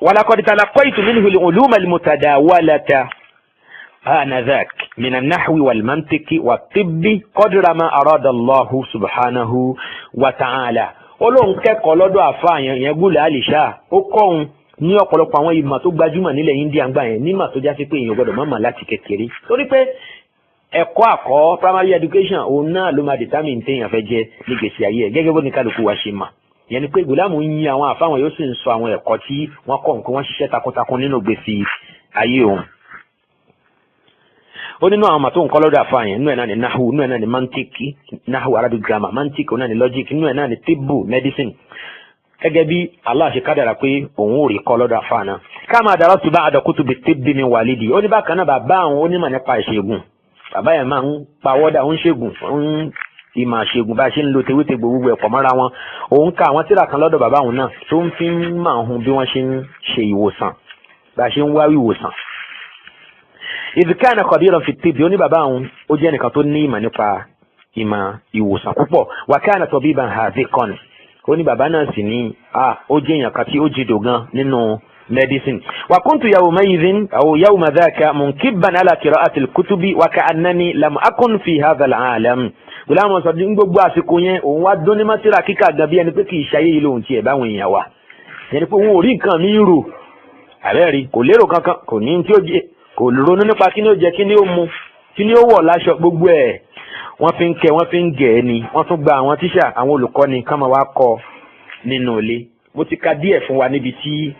B: ولقد تلقيت منه العلوم المتداولة آنذاك من النحو والمنطق والطب قدر ما أراد الله سبحانه وتعالى Ọlọ́hun kẹ́kọ̀ọ́ lọ́dọ̀ àfáà yẹn Gul Ali Shah ó kọ́ òun ní ọ̀pọ̀lọpọ̀ àwọn ìmọ̀ tó gbajúmọ̀ nílẹ̀ India ń gbà yẹn nímọ̀ tó já sí pé èèyàn gbọ́dọ̀ mọ̀ láti kékeré torí pé ẹ̀kọ́ àkọ́ primary education òun náà ló máa determine téèyàn fẹ́ jẹ́ nígbèsí ayé ẹ̀ gẹ́gẹ́ bó ní kálukú wa ṣe mọ̀ yẹn ni pé Gùlámù ń yin àwọn àfáwọn yóò sì ń sọ àwọn ẹ̀kọ́ tí wọ́n kọ́ nǹkan wọ́n ṣiṣẹ́ takuntakun nínú gbèsè ayé òun. ó nínú àwọn àmà tó ń kọ́ lọ́dọ̀ àfáàyàn nínú ẹ̀ náà ni nahu nínú ẹ̀ náà ni mantiki nahu arabic grammar mantiki nínú ẹ̀ náà ni logic nínú ẹ̀ náà ni tibbu medicine gẹ́gẹ́ bí Allah ṣe kádàrà pé òun ò rí kọ́ lọ́dọ̀ àfáà náà. kama darastu ba'da kutubi tibbi min walidi ó ní bákan náà bàbá àwọn onímọ̀ nípa ìṣègùn bàbá yẹn máa ń pawọ́dà ń ṣègùn ìmọ̀ àṣegùn bá ṣe ń lo tewétegbò gbogbo ẹ̀pọ̀ mọ́ra wọn òun ka àwọn tírà kan lọ́dọ̀ bàbá òun náà tó ń fi máa hun bí wọ́n ṣe ń ṣe ìwòsàn bá ṣe ń wá ìwòsàn. idh kana khabiran fi tibbi ó ní bàbá òun ó jẹ́ nìkan tó ní ìmọ̀ nípa ìmọ̀ ìwòsàn púpọ̀ wa kana tabiban haziqan ó ní bàbá náà sì ní ó jẹ́ èèyàn kan tí ó jìdò gan nínú medicine. wa kuntu yawmaidhin aw yawma dhaka munkibban ala qira'ati al-kutubi wa ka'annani lam akun fi hadha al-alam Gùlámù sọ ní gbogbo àsìkò yẹn òun wá dún ní mọ́tírà kíkà gan bí ẹni pé kì í ṣayé yìí lòun tiẹ̀ báwọn èèyàn wà yẹn ni pé òun ò rí nǹkan mi rò àbẹ́rí kò lérò kankan kò ní tí ó jẹ kò ronú nípa kí ni ó jẹ kí ni ó mu kí ni ó wọ̀ láṣọ gbogbo ẹ̀ wọ́n fi ń kẹ́ wọ́n fi ń gẹ̀ ẹ́ ni wọ́n tún gba àwọn tíṣà àwọn olùkọ́ni ká máa wá kọ́ nínú ilé. mo ti ka díẹ̀ fún wa níbi tí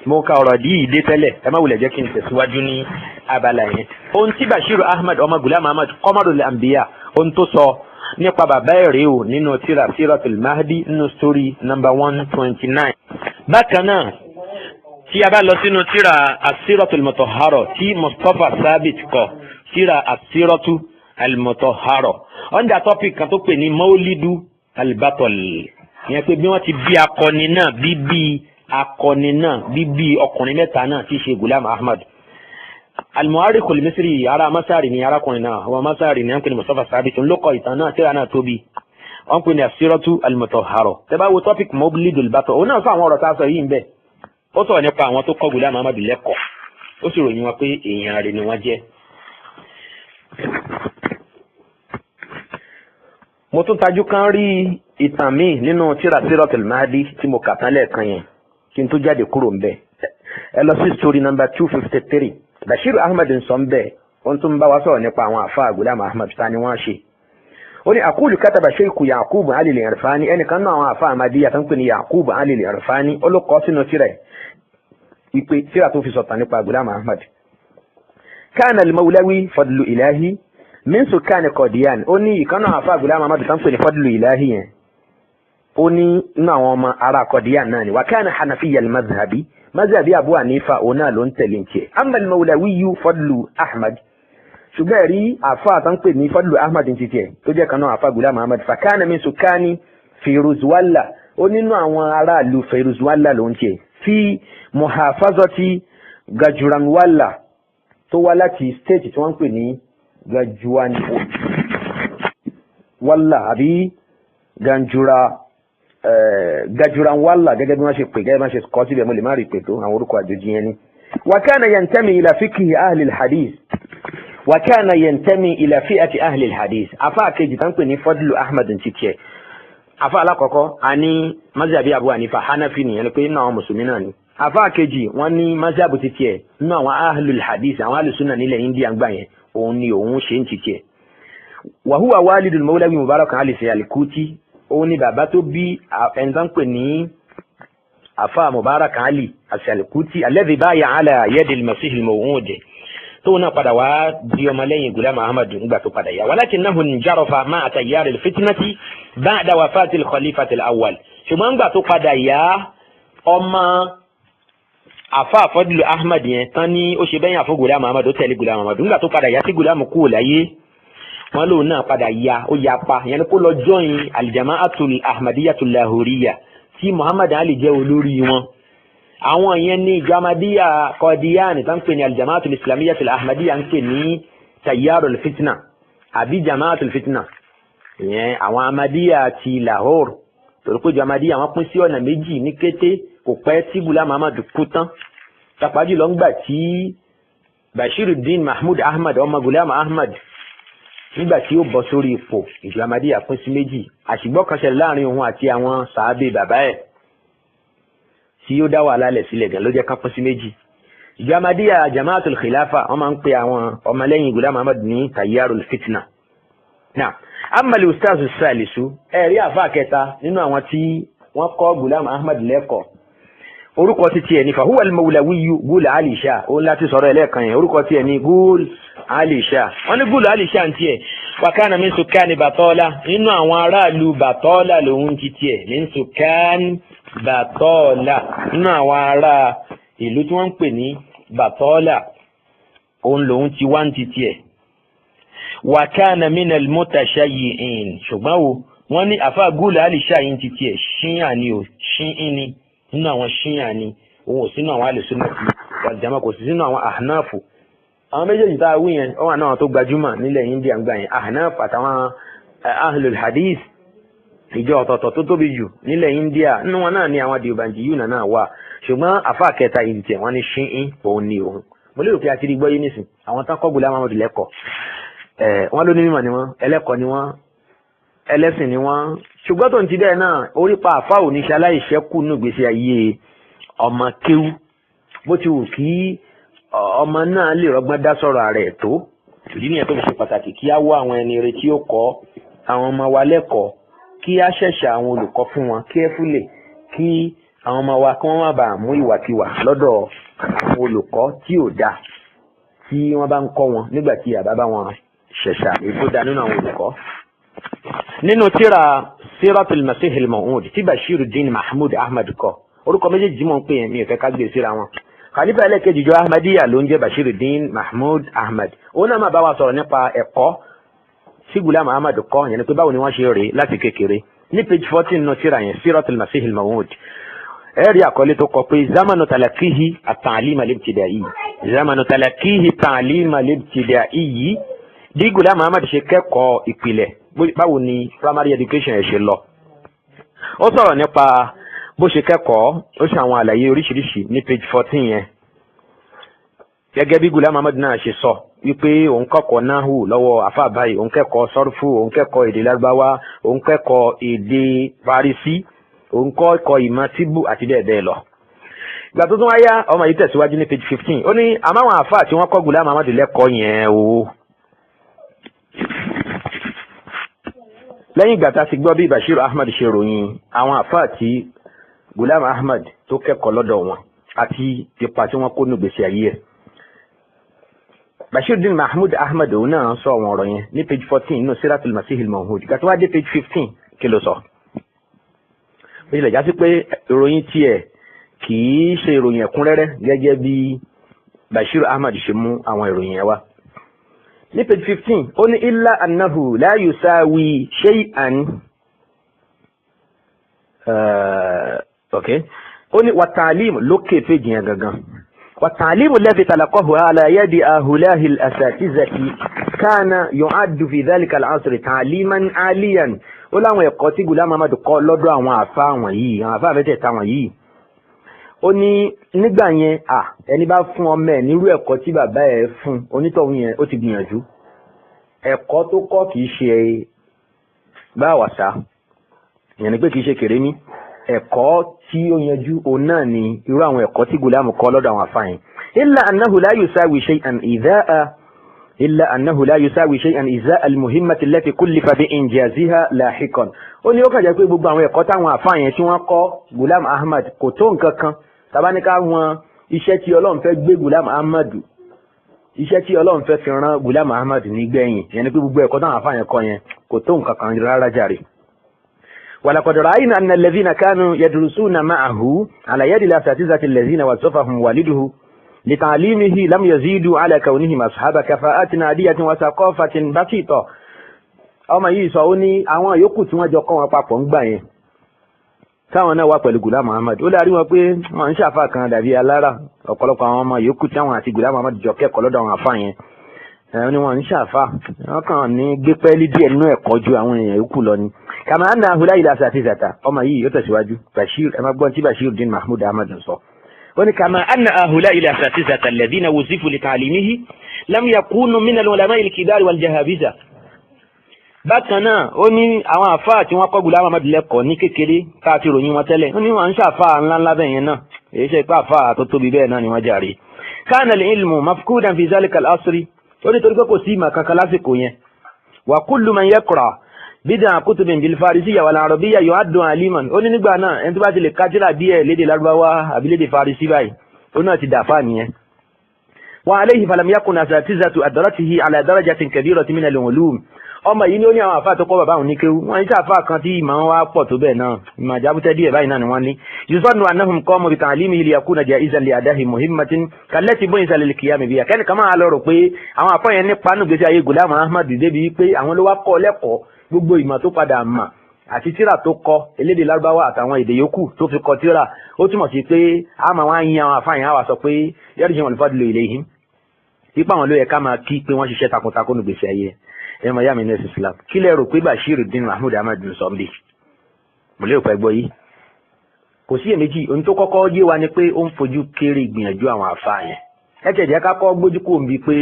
B: mo ka ọ̀rọ̀ dí ìdé tẹ́lẹ̀ ẹ má wulẹ̀ jẹ́ kí n tẹ̀síwájú ní abala yẹn. ohun tí Bashiru Ahmad ọmọ Ghulam Ahmad Qamarul Anbiya ohun tó sọ nípa bàbá ẹ̀rẹ́ o nínú tírà Siratul Mahdi nínú story number 129. bákan náà tí a bá lọ sínú tírà As-Siratul Mutahhara tí Mustapha Sabit kọ tírà As-Siratul Mutahhara under topic kan tó pè ní Maulidu al-Batal ìyẹn pé bí wọ́n ti bí akọni náà bíbí ọkùnrin mẹ́ta náà tí í ṣe Ghulam Ahmad. Al-Mu'arrikh al-Misri ara Masari ni arákùnrin náà àwọn Masari ni wọ́n pè ní Mustapha Sabit ń lókọ̀ ìtàn náà tírà náà tóbi wọ́n pè ní As-Siratul Mutahhara. tẹ́ bá wo topic Maulidu al-Batal òun náà fún àwọn ọ̀rọ̀ tá a sọ yìí ń bẹ̀ ó sọ̀rọ̀ nípa àwọn tó kọ́ Ghulam Ahmad lẹ́kọ̀ọ́ ó sì ròyìn wọn pé èèyàn rẹ̀ ni wọ́n jẹ́. mo tún tajú kan rí ìtàn míì nínú tírà Siratul Mahdi tí mo kà tán lẹ́ẹ̀kan yẹn kí n tó jáde kúrò ńbẹ̀ ẹ lọ sí story number 253 Bashiru Ahmad ń sọ ńbẹ̀ wọ́n tún bá wa sọ̀rọ̀ nípa àwọn àfáà Ghulam Ahmad ta ni wọ́n ṣe. ó ní aqulu kataba Sheikh Yaqub Ali al-Irfani ẹnìkan náà àwọn àfáà Ahmadiyya tó ń pè ní Yaqub Ali al-Irfani ó ló kọ sínú tírà ìpè tírà tó fi sọ̀tàn nípa Ghulam Ahmad. kana al-Mawlawi Fadlu Ilahi min sukani Qadian ó ní ìkan náà àfáà Ghulam Ahmad tó ń pè ní Fadlu Ilahi yẹn ó ní inú àwọn ọmọ ará Qadian náà ni wa kana Hanafiyya al-madhhabi mazhabi Abu Hanifa òun náà ló ń tẹ̀lé ń tiẹ̀. amma al-Mawlawi Fadlu Ahmad ṣùgbọ́n rí àfáà tó ń pè ní Fadlu Ahmad ń tiẹ̀ tó jẹ́ kan náà àfáà Ghulam Ahmad fa kana min sukani Firuzwalla ó nínú àwọn aráàlú Firuzwalla ló ń tiẹ̀ fi muhafazati Gajranwalla tó wá láti state tí wọ́n ń pè ní Gajranwalla àbí Gajranwalla gẹ́gẹ́ bí wọ́n ṣe pè gẹ́gẹ́ bí wọ́n ṣe kọ́ síbẹ̀ mo lè má rí pè tó àwọn orúkọ àjòjì yẹn ni. wa kana yantami ila fiqhi ahli al-hadith wa kana yantami ila fi'ati ahli al-hadith afa kejì tán pè ní Fadlu Ahmad ntitiẹ afa alákọ̀ọ́kọ́ a ní mazhabi Abu Hanifa Hanafi nìyẹn ni pé nínú àwọn mùsùlùmí náà ni. afa kejì wọ́n ní mazhabu titiẹ nínú àwọn ahli al-hadith àwọn al-sunna nílẹ̀ India gbà yẹn òun ni òun ṣe ń titiẹ. wa huwa walidul Mawlawi Mubarak Ali al-Kuti òun ni bàbá tó bí ẹni tán pè ní afa Mubarak Ali al-Kuti alladhi baya ala yadi al-Masih al-Maw'ud tó náà padà wá di ọmọlẹ́yìn Ghulam Ahmad nígbà tó padà yá walakinahu injarafa ma'a tayyar al-fitnati ba'da wafati al-khalifati al-awwal ṣùgbọ́n nígbà tó padà yá ọmọ àfa Fadlu Ahmad yẹn tán ní ó ṣe bẹ́yìn àfọ Ghulam Ahmad ó tẹ̀lé Ghulam Ahmad nígbà tó padà yá sí Ghulam kúrò láyé wọn lòun náà padà ya ó yapa yẹn kó lọ join al-Jama'atul Ahmadiyyatul Lahoriyya tí Muhammad Ali jẹ́ olórí wọn. àwọn yẹn ní ìjọ Ahmadiyya Qadiani tán pè ní al-Jama'atul Islamiyyatul Ahmadiyya ń pè ní Tayyarul Fitna àbí Jama'atul Fitna ìyẹn àwọn Ahmadiyya ti Lahore torí pé ìjọ Ahmadiyya wọn pín sí ọ̀nà méjì ní kété kò pẹ́ tí Ghulam Ahmad kú tán tapájú lọ ń gbà tí Bashiruddin Mahmud Ahmad ọmọ Ghulam Ahmad nígbà tí ó bọ́ sórí ipò ìjọ Ahmadiyya pín sí méjì àṣìgbọ́ kan ṣẹlẹ̀ láàrin òun àti àwọn sàábé bàbá ẹ̀ tí ó dá wàhálà lẹ̀ sílẹ̀ gan ló jẹ́ ká pín sí méjì. ìjọ Ahmadiyya Jama'atul Khilafa wọ́n máa ń pe àwọn ọmọlẹ́yìn Ghulam Ahmad ní Tayyarul Fitna. náà amali ustaz salisu ẹ̀rí àfa kẹta nínú àwọn tí wọ́n kọ́ Ghulam Ahmad lẹ́kọ̀ọ́ orúkọ ti tiẹ̀ ní fahuwa al-Mawlawiyu Gul Ali Shah òun láti sọ̀rọ̀ ẹlẹ́ẹ̀kan yẹn orúkọ tiẹ̀ ní Gul Ali Shah wọ́n ní Gul Ali Shah tiẹ̀ wa kana min sukani Batola nínú àwọn aráàlú Batola lòun ti tiẹ̀ min sukani Batola nínú àwọn ará ìlú tí wọ́n ń pè ní Batola òun lòun ti wá ti tiẹ̀ wa kana min al-mutashayyi'in ṣùgbọ́n o wọ́n ní àfa Gul Ali Shah yìí ti tiẹ̀ ṣíyàn ni o ṣíyìn ni nínú àwọn ṣíyàn ni òun ò sínú àwọn alùsùnnati wal jamaa kò sí sínú àwọn ahnafu àwọn méjèèjì tá a wí yẹn ó wà náà tó gbajúmọ̀ nílẹ̀ India ń gbà yẹn ahnaf àtàwọn ahlul hadith ìjọ ọ̀tọ̀ọ̀tọ̀ tó tóbi jù nílẹ̀ India nínú wọn náà ni àwọn Deobanjiyuna náà wà ṣùgbọ́n àfa kẹta yìí tiẹ̀ wọ́n ní ṣíyìn òun ni òun mo lérò pé a ti rí gbọ́ yé nísìn àwọn tán kọ́ Ghulam Ahmad lẹ́kọ̀ọ́ wọ́n ló ní mímọ̀ ni wọ́n ẹlẹ́kọ̀ọ́ ni wọ́n ẹlẹ́sìn ni wọ́n ṣùgbọ́n tó ń ti bẹ́ẹ̀ náà orí pa àfa oníṣẹ́ aláìṣẹ́kù nù gbèsè ayé ọmọ kéwú bó ti wù kí ọmọ náà lè rọgbọ́n dá sọ̀rọ̀ ààrẹ tó ìdí nìyẹn tó fi ṣe pàtàkì kí á wá àwọn ẹni rere tí ó kọ́ àwọn ọmọ wa lẹ́kọ̀ọ́ kí á ṣẹ̀ṣẹ̀ àwọn olùkọ́ fún wọn carefully kí àwọn ọmọ wa kí wọ́n má bàa mú ìwàkiwà lọ́dọ̀ àwọn olùkọ́ tí ò dáa tí wọ́n bá ń kọ́ wọn nígbà tí àbá bá wọn ṣẹ̀ṣà ètò dáa nínú àwọn olùkọ́. nínú tíra Siratul Masih al-Maw'ud tí Bashiruddin Mahmud Ahmad kọ orúkọ méjèèjì mọ̀ ń pè mí ò fẹ́ ká gbé síra wọn khalifa ẹlẹ́kejì jọ Ahmadiyya ló ń jẹ́ Bashiruddin Mahmud Ahmad òun náà máa bá wa sọ̀rọ̀ nípa ẹ̀kọ́ tí Ghulam Ahmad kọ́ yẹn ni pé báwo ni wọ́n ṣe rèé láti kékeré ní page 14 nínú tíra yẹn Siratul Masih al-Maw'ud ẹ̀rí àkọlé tó kọ pé zamanu talakihi at-ta'lim al-ibtida'i zamanu talakihi at-ta'lim al-ibtida'i bí Ghulam Ahmad ṣe kẹ́kọ̀ọ́ ìpìlẹ̀ báwo ni primary education ẹ̀ ṣe lọ ó sọ̀rọ̀ nípa bó ṣe kẹ́kọ̀ọ́ ó ṣe àwọn àlàyé oríṣiríṣi ní page 14 yẹn gẹ́gẹ́ bí Ghulam Ahmad náà ṣe sọ wípé òun kẹ́kọ̀ọ́ nahu lọ́wọ́ àfáà báyìí òun kẹ́kọ̀ọ́ sọ́rfù òun kẹ́kọ̀ọ́ èdè lárúbáwá òun kẹ́kọ̀ọ́ èdè farisi òun kẹ́kọ̀ọ́ ìmọ̀ tíbù àti bẹ́ẹ̀ bẹ́ẹ̀ lọ. ìgbà tó tún wá yá ọmọ yìí tẹ̀síwájú ní page 15 ó ní àmáwọn àfáà tí wọ́n kọ́ Ghulam Ahmad lẹ́kọ̀ọ́ yẹn o. lẹ́yìn ìgbà tá a ti gbọ́ bí Bashir Ahmad ṣe ròyìn àwọn àfáà tí Ghulam Ahmad tó kẹ́kọ̀ọ́ lọ́dọ̀ wọn àti ipa tí wọ́n kó nù gbèsè ayé ẹ̀. Bashiruddin Mahmud Ahmad òun náà sọ àwọn ọ̀rọ̀ yẹn ní page 14 nínú Siratul Masih al-Maw'ud ìgbà tó wá dé page 15 kí ló sọ. ó ṣe lè já sí pé ìròyìn tiẹ̀ kì í ṣe ìròyìn ẹ̀kúnrẹ́rẹ́ gẹ́gẹ́ bí Bashir Ahmad ṣe mú àwọn ìròyìn yẹn wá. ní page 15 ó ní illa annahu la yusawi shay'an ó ní wàtàlímù lókè péjì yẹn gangan wàtàlímù alladhi talaqahu ala yadi ahulahi al-asatizati kana yu'addu fi dhalika al-'asri ta'liman 'aliyan ó láwọn ẹ̀kọ́ tí Ghulam Ahmad kọ́ lọ́dọ̀ àwọn àfa àwọn yìí àwọn àfa àfẹ́tẹ̀ẹ̀ta àwọn yìí ó ní nígbà yẹn ẹni bá fún ọmọ ẹ̀ nírú ẹ̀kọ́ tí bàbá ẹ̀ fún onítọ̀hún yẹn ó ti gbìyànjú ẹ̀kọ́ tó kọ́ kìí ṣe gbáwàsá ìyẹn ni pé kìí ṣe kèrémí ẹ̀kọ́ tí ó yanjú òun náà ni irú àwọn ẹ̀kọ́ tí Ghulam kọ́ lọ́dọ̀ àwọn àfáà yẹn illa annahu la yusawi shay'an idha'a al-muhimmati allati kullifa bi injaziha lahiqan ó ní ó kàn jẹ́ pé gbogbo àwọn ẹ̀kọ́ táwọn àfáà yẹn tí wọ́n kọ́ Ghulam Ahmad kò tó nǹkan kan tabaníká wọn iṣẹ́ tí Ọlọ́run fẹ́ gbé Ghulam Ahmad iṣẹ́ tí Ọlọ́run fẹ́ fi rán Ghulam Ahmad nígbẹ̀yìn yẹn ni pé gbogbo ẹ̀kọ́ táwọn àfáà yẹn kọ́ yẹn kò tó nǹkan kan rárá jàre ولقد رأينا أن الذين كانوا يدرسون معه على يد الأساتذة الذين وصفهم والده لتعليمه لم يزيدوا على كونهم أصحاب كفاءات عادية وثقافة بسيطة. ọmọ yìí sọ ó ní àwọn yòókù tí wọ́n jọ kọ́ wọn papọ̀ ń gbà yẹn táwọn náà wà pẹ̀lú Ghulam Muhammad ó lárí wọn pé wọ́n ń ṣàfà kan dàbí alára ọ̀pọ̀lọpọ̀ àwọn ọmọ yòókù táwọn àti Ghulam Muhammad jọ kẹ́kọ̀ọ́ lọ́dọ̀ àwọn àfà yẹn ni wọ́n ń ṣàfà wọ́n kàn ní gbé pẹ́ẹ́lí díẹ̀ nínú ẹ̀kọ́ ju àwọn èèyàn yòókù lọ ni. kàmá anna ahùlá ilà asatizata ọmọ yìí yóò tẹ̀síwájú Bashir ẹ má gbọ́n tí Bashiruddin Mahmud Ahmad sọ. ó ní kàmá anna ahùlá ilà asatizata alladhina wusifu li ta'limihi lam yakunu min al-ulama al-kibar wal-jahabiza. bákan náà ó ní àwọn àfáà tí wọ́n kọ́ Ghulam Muhammad lẹ́kọ̀ọ́ ní kékeré ká ti ròyìn wọn tẹ́lẹ̀ ó ní wọ́n ń ṣàfáà ńláńlá bẹ́ẹ̀ yẹn náà èyí ṣe pé àfáà tó tóbi bẹ́ẹ̀ náà ni wọ́n jàre. kana al-ilmu mafkudan fi zalika al-asri ó ní torí pé kò sí ìmọ̀ kankan lásìkò yẹn. wa kullu man yaqra bid'a kutubin bil farisiyya wal arabiyya yu'addu aliman ó ní nígbà náà ẹni tó bá ti lè kájírà díẹ̀ lédè lárúbáwá àbí lédè farisi báyìí ó náà ti dàfà nìyẹn. wa alayhi falam yakun asatizatu adratihi ala darajatin kabiratin min al-ulum ọmọ yìí ni ó ní àwọn àfáà tó kọ́ bàbá òun ní kéwú wọ́n ń ṣe àfáà kan tí ìmọ̀ wa pọ̀ tó bẹ́ẹ̀ náà ìmọ̀ àjábútẹ́ díẹ̀ báyìí náà ni wọ́n ní. yuzannu annahum qamu bi ta'limihi liyakuna jaizan li adahi muhimmatin kallati bu'itha lil qiyam biha kẹ́ni kan máa lọ rò pé àwọn àfáà yẹn nípa nù gbèsè ayé Ghulam Muhammad débi pé àwọn ló wá kọ́ lẹ́kọ̀ọ́ gbogbo ìmọ̀ tó padà mà àti tíra tó kọ elédè lárúbáwá àtàwọn èdè yòókù tó fi kọ tíra ó túmọ̀ sí pé a máa wá yin àwọn àfáà yẹn á wà sọ pé yarji'ul fadlu ilayhim ipa àwọn ló yẹ ká máa kí pé wọ́n ṣiṣẹ́ takuntakun nù gbèsè ayé ẹ mọ̀ yá mi ní ẹ̀sìn Islam kí lẹ rò pé Bashiruddin Mahmud Ahmad sọ ń bì mo lérò pé gbọ́ yìí kò sí èméjì ohun tó kọ́kọ́ yé wa ni pé ó ń fojú kéré ìgbìyànjú àwọn àfáà yẹn ẹ tẹ̀jẹ́ ká kọ́ gbójú kò ń bi pé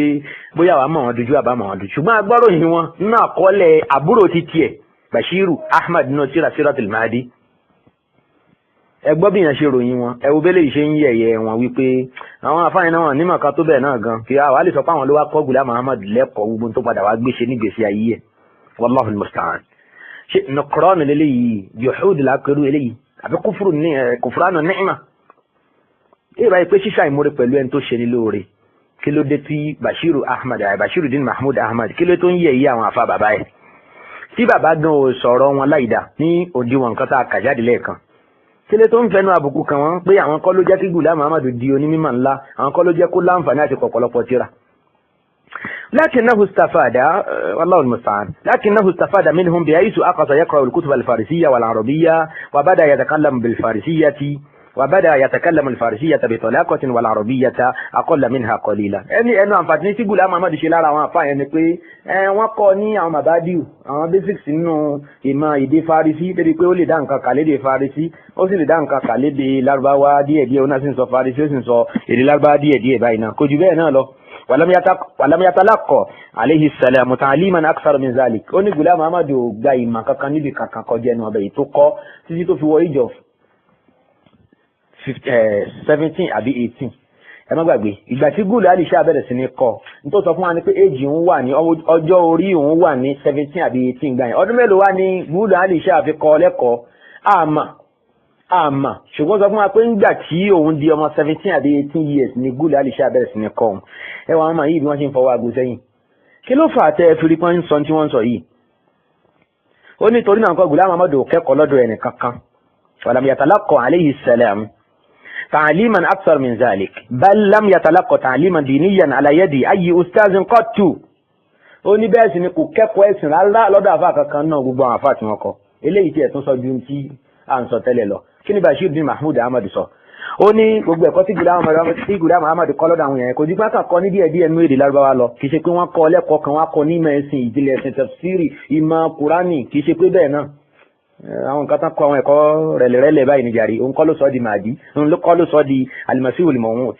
B: bóyá wàá mọ̀ wọn dojú àbá mọ̀ wọn dojú ṣùgbọ́n agbáròyìn wọn nínú àkọọ́lẹ̀ àbúrò ti tiẹ̀ Bashiru Ahmad nínú tíra Siratul Mahdi ẹ gbọ́ bí yẹn ṣe ròyìn wọn ẹ wo bẹ́lẹ̀ yìí ṣe ń yẹ̀yẹ́ wọn wípé àwọn àfáàyàn náà nímọ̀ kan tó bẹ́ẹ̀ náà gan kí àwa lè sọ pé àwọn ló wá kọ́ Ghulam Muhammad lẹ́kọ̀ọ́ gbogbo tó padà wá gbéṣe nígbèsí ayé ẹ̀ wallahu al-musta'an. ṣe nọkọrọ́ọ̀nù lélẹ́yìí juhud lápẹ́rú eléyìí àbí kufranu ni'ma èyí báyìí pé ṣíṣà ìmúre pẹ̀lú ẹni tó ṣe ní lóore kí ló dé tí Bashiruddin Mahmud Ahmad kí ló tó ń yẹ̀yẹ́ àwọn àfa bàbá ẹ̀ tí bàbá gan ò sọ̀rọ̀ wọn láìda ní òdiwọ̀n nǹkan tá a kà jáde lẹ́ẹ̀kan kílé tó ń fẹnu àbùkù kan wọn pé àwọn kọ́ ló jẹ́ kí Ghulam Muhammad di onímọ̀ ńlá àwọn kọ́ ló jẹ́ kó láǹfààní àti pọ̀pọ̀lọpọ̀ tíra. لكنه استفاد والله المستعان لكنه استفاد منهم بحيث أخذ يقرأ الكتب الفارسية والعربية وبدأ يتكلم الفارسية بطلاقة والعربية أقل منها قليلا. يعني أنه àǹfààní tí Ghulam Muhammad ṣe lára àwọn àfáà yẹn ni pé wọ́n kọ́ ní àwọn mabadiu àwọn basics nínú ìmọ̀ èdè Farisi débi pé ó lè dá nǹkan kà lédè Farisi ó sì lè dá nǹkan kà lédè Lárúbáwá díẹ̀díẹ̀ ó náà sì ń sọ Farisi ó sì ń sọ èdè Lárúbáwá díẹ̀díẹ̀ báyìí náà kò jù bẹ́ẹ̀ náà lọ. ولم يتلقى عليه السلام تعليما أكثر من ذلك ó ní Ghulam Muhammad ò gba ìmọ̀ kankan níbi kankan kọjá ẹnu ọbẹ̀ yìí tó kọ́ títí tó fi wọ age of 17 àbí 18 ẹ má gbàgbé ìgbà tí Ghulam Ali Shah bẹ̀rẹ̀ sí ní kọ́ nítorí sọ fún wa ni pé age òun wà ní ọjọ́ orí òun wà ní 17 àbí 18 gbà yẹn ọdún mélòó wá ní Ghulam Ali Shah fi kọ́ lẹ́kọ̀ọ́ àmà ṣùgbọ́n sọ fún wa pé ńgbà tí òun di ọmọ 17 àbí 18 years ni Ghulam Ali Shah bẹ̀rẹ̀ sí ní kọ́ òun ẹ wà ọmọ yìí bí wọ́n ṣe ń fọwọ́ aago sẹ́yìn kí ló fà á tẹ́ fi rí pọ́n sọ tí wọ́n sọ yìí ó ní torí náà kọ́ Ghulam Muhammad kẹ́kọ̀ọ́ lọ́dọ̀ ẹnì kankan walam yatalaqqa alayhi salam تعليما أكثر من ذلك بل لم يتلقى تعليما دينيا على يد أي أستاذ قط ó ní bẹ́ẹ̀ sì ni kò kẹ́kọ̀ọ́ ẹ̀sìn rárá lọ́dọ̀ àfáà kankan náà gbogbo àwọn àfáà tí wọ́n kọ́ eléyìí tí ẹ̀ tún sọ ju tí à ń sọ tẹ́lẹ̀ lọ kí ni Bashiruddin Mahmud Ahmad sọ ó ní gbogbo ẹ̀kọ́ tí Ghulam Muhammad kọ́ lọ́dọ̀ àwọn èèyàn kò dípá kà kọ́ ní díẹ̀ díẹ̀ nú èdè Lárúbáwá lọ kì í ṣe pé wọ́n kọ́ lẹ́kọ̀ọ́ kan wọ́n kọ́ ní ìmọ̀ ẹ̀sìn ìjìnlẹ̀ ẹ̀sìn tafsiri ìmọ̀ Kùránì kì í ṣe pé bẹ́ẹ̀ náà àwọn nǹkan tán kọ́ àwọn ẹ̀kọ́ rẹ̀lẹ̀rẹ̀lẹ̀ báyìí ní jàre òun kọ́ ló sọ di Mahdi òun kọ́ ló sọ di al-Masih al-Maw'ud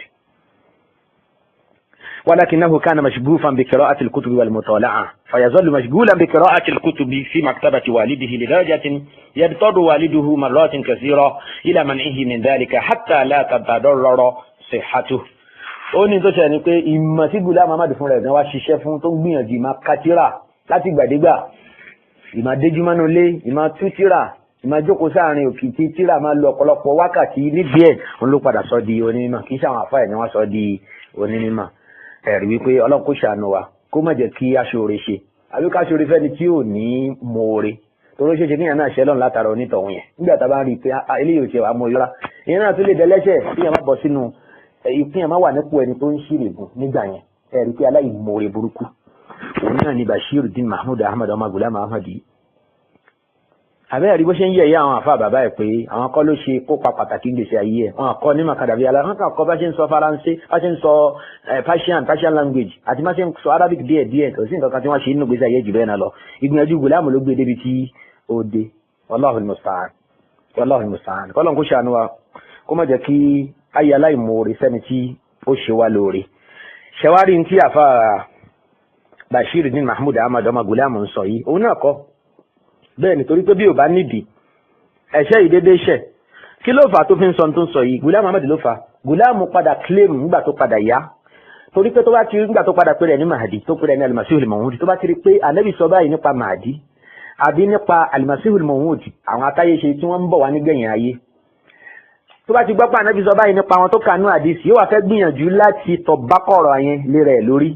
B: ولكنه كان مشغوفا بقراءة الكتب والمطالعة فيظل مشغولا بقراءة الكتب في مكتبة والده لدرجة يضطر والده مرات كثيرة إلى منعه من ذلك حتى لا تتضرر صحته ó ní tó ṣe ni pé ìmọ̀ tí Ghulam Muhammad fún rẹ̀ gan wá ṣiṣẹ́ fún tó gbìyànjú ìmọ̀ katira láti gbàdégbà ìmọ̀ déjúmọ́nú lé ìmọ̀ tútìrà ìmọ̀ jókòó sáàrin òkìtì tíra máa lo ọ̀pọ̀lọpọ̀ wákàtí níbi ẹ̀ òun ló padà sọ di onímọ̀ kì í ṣàwọn àfáà ẹ̀ ni wọ́n sọ di onímọ̀ ẹ̀rí wípé Ọlọ́run kó ṣàánú wa kó má jẹ́ kí aṣoore ṣe àbí káṣoore fẹ́ni tí ò ní moore torí ṣe kíyàn náà ṣẹlọ́n látara onítọ̀hún yẹn nígbà tá a bá rí i pé eléyìí ò ṣe wà mọ́ ìlera ìyẹn náà tún lè dẹ́lẹ́ṣẹ̀ kíyàn má bọ́ sínú kíyàn má wà nípò ẹni tó ń ṣírègùn nígbà yẹn ẹ̀rí pé aláìmoore burúkú òun náà ni Bashiruddin Mahmud Ahmad ọmọ Ghulam Ahmad yìí àbẹ́ ẹ̀rí bó ṣe ń yẹ̀ yẹ́ àwọn àfa bàbá ẹ̀ pé àwọn kọ́ ló ṣe kópa pàtàkì gbèsè ayé ẹ̀ wọn kọ́ ní makadabi ala wọn kàn kọ́ bá ṣe ń sọ faransé bá ṣe ń sọ Persian language àti bá ṣe ń sọ Arabic díẹ̀ kò sí nǹkan kan tí wọ́n ṣe nínú gbèsè ayé jù bẹ́ẹ̀ náà lọ ìgbìyànjú Ghulam ló gbé débi tí ó dé Wallahul musta'an kọ́lọ́n kó ṣàánú wa kó má jẹ́ kí ayé aláìmoore sẹ́ni tí ó ṣe wá lóore ṣẹwárí tí àfa Bashiruddin Mahmud Ahmad ọmọ Ghulam ń sọ yìí òun náà kọ́ bẹ́ẹ̀ nítorí pé bí ò bá nídìí ẹ̀ṣẹ̀ ìdédé ṣẹ̀ kí ló fà tó fi ń sọ tó ń sọ yìí Ghulam Ahmad ló fà Ghulam padà claim nígbà tó padà yá torí pé tó bá ti rí nígbà tó padà pé rẹ̀ ní Mahdi tó pé rẹ̀ ní Al-Masihul Maw'ud tó bá ti rí pé Ànábì sọ báyìí nípa Mahdi àbí nípa Al-Masihul Maw'ud àwọn atáyéṣe tí wọ́n ń bọ̀ wá nígbẹ̀yìn ayé tó bá ti gbọ́ pé Ànábì sọ báyìí nípa àwọn tó kànú àdìsí yóò wá fẹ́ gbìyànjú láti tọ̀ bákọ̀rọ̀ yẹn lé rẹ̀ lórí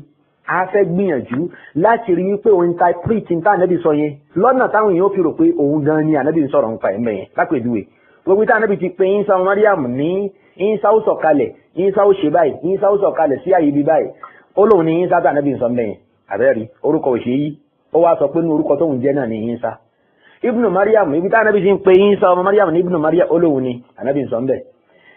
B: a fẹ́ gbìyànjú láti rí wípé òun interpret ní Ànábì sọ yẹn lọ́nà táwọn èèyàn fi rò pé òun gan ni Ànábì ń sọ̀rọ̀ nípa ẹ̀mẹ́ yẹn lápèjúwe gbogbo tí Ànábì ti pe Ìsá ọmọ Mariam ní Ìsá ó sọ̀kalẹ̀ Ìsá ó ṣe báyìí Ìsá ó sọ̀kalẹ̀ sí àyè ibi báyìí ó lóun ní Ìsá tí Ànábì ń sọ mẹ́yìn àbẹ́rí orúkọ òṣèyí ó wá sọ pé ní orúkọ tóun jẹ́ náà ní Ìsá Ibnu Mariam ibi tí Ànábì ti ń pe Ìsá ọmọ Mariam ní Ibnu Mariam ó lóun ní Ànábì ń sọ mbẹ́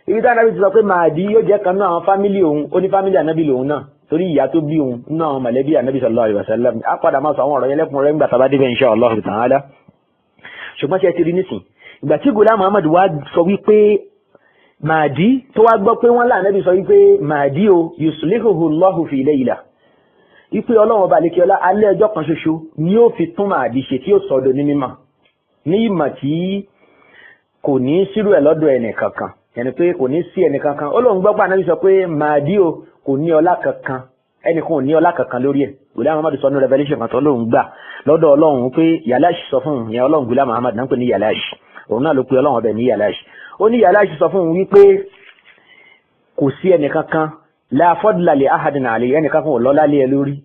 B: ibi tí Ànábì ti sọ pé Mahdi yóò jẹ́ kan náà àwọn fámìlì òun ó ní fámìlì Ànábì lòun náà torí ìyá tó bí òun náà àwọn mọ̀lẹ́bí Ànábì sallallahu alaihi wasallam á padà máa sọ àwọn ọ̀rọ̀ yẹn lẹ́kùn rẹ̀ ńgbà tàbá débẹ̀ insha Allah ta'ala ṣùgbọ́n ṣe ti rí nísìn ìgbà tí Ghulam Ahmad wá sọ wípé Mahdi tó wá gbọ́ pé wọ́n lá Ànábì sọ wípé Mahdi o yuslihuhu Allahu fi layla wípé Ọlọ́run ọba àlekè ọlá alẹ́ ọjọ́ kan ṣoṣo ni ó fi tún Mahdi ṣe tí ó sọ̀dọ̀ ní mímọ̀ ní ìmọ̀ tí kò ní sírú ẹ̀ lọ́dọ̀ ẹnì kankan yẹni pé kò ní sí ẹnì kankan ó lóun gbọ́ pé Ànábì sọ pé Mahdi o kò ní ọlá kankan ẹnìkan ò ní ọlá kankan lórí ẹ̀ Ghulam Ahmad sọ ní revelation kan tó lóun gbà lọ́dọ̀ Ọlọ́run pé Yalash sọ fún un yẹn Ọlọ́run Ghulam Ahmad náà ń pè ní Yalash òun náà ló pe Ọlọ́run ọbẹ̀ ní Yalash ó ní Yalash sọ fún un wípé kò sí ẹnì kankan la fadla li ahadin alayhi ẹnì kankan ò lọ́lá lé ẹ lórí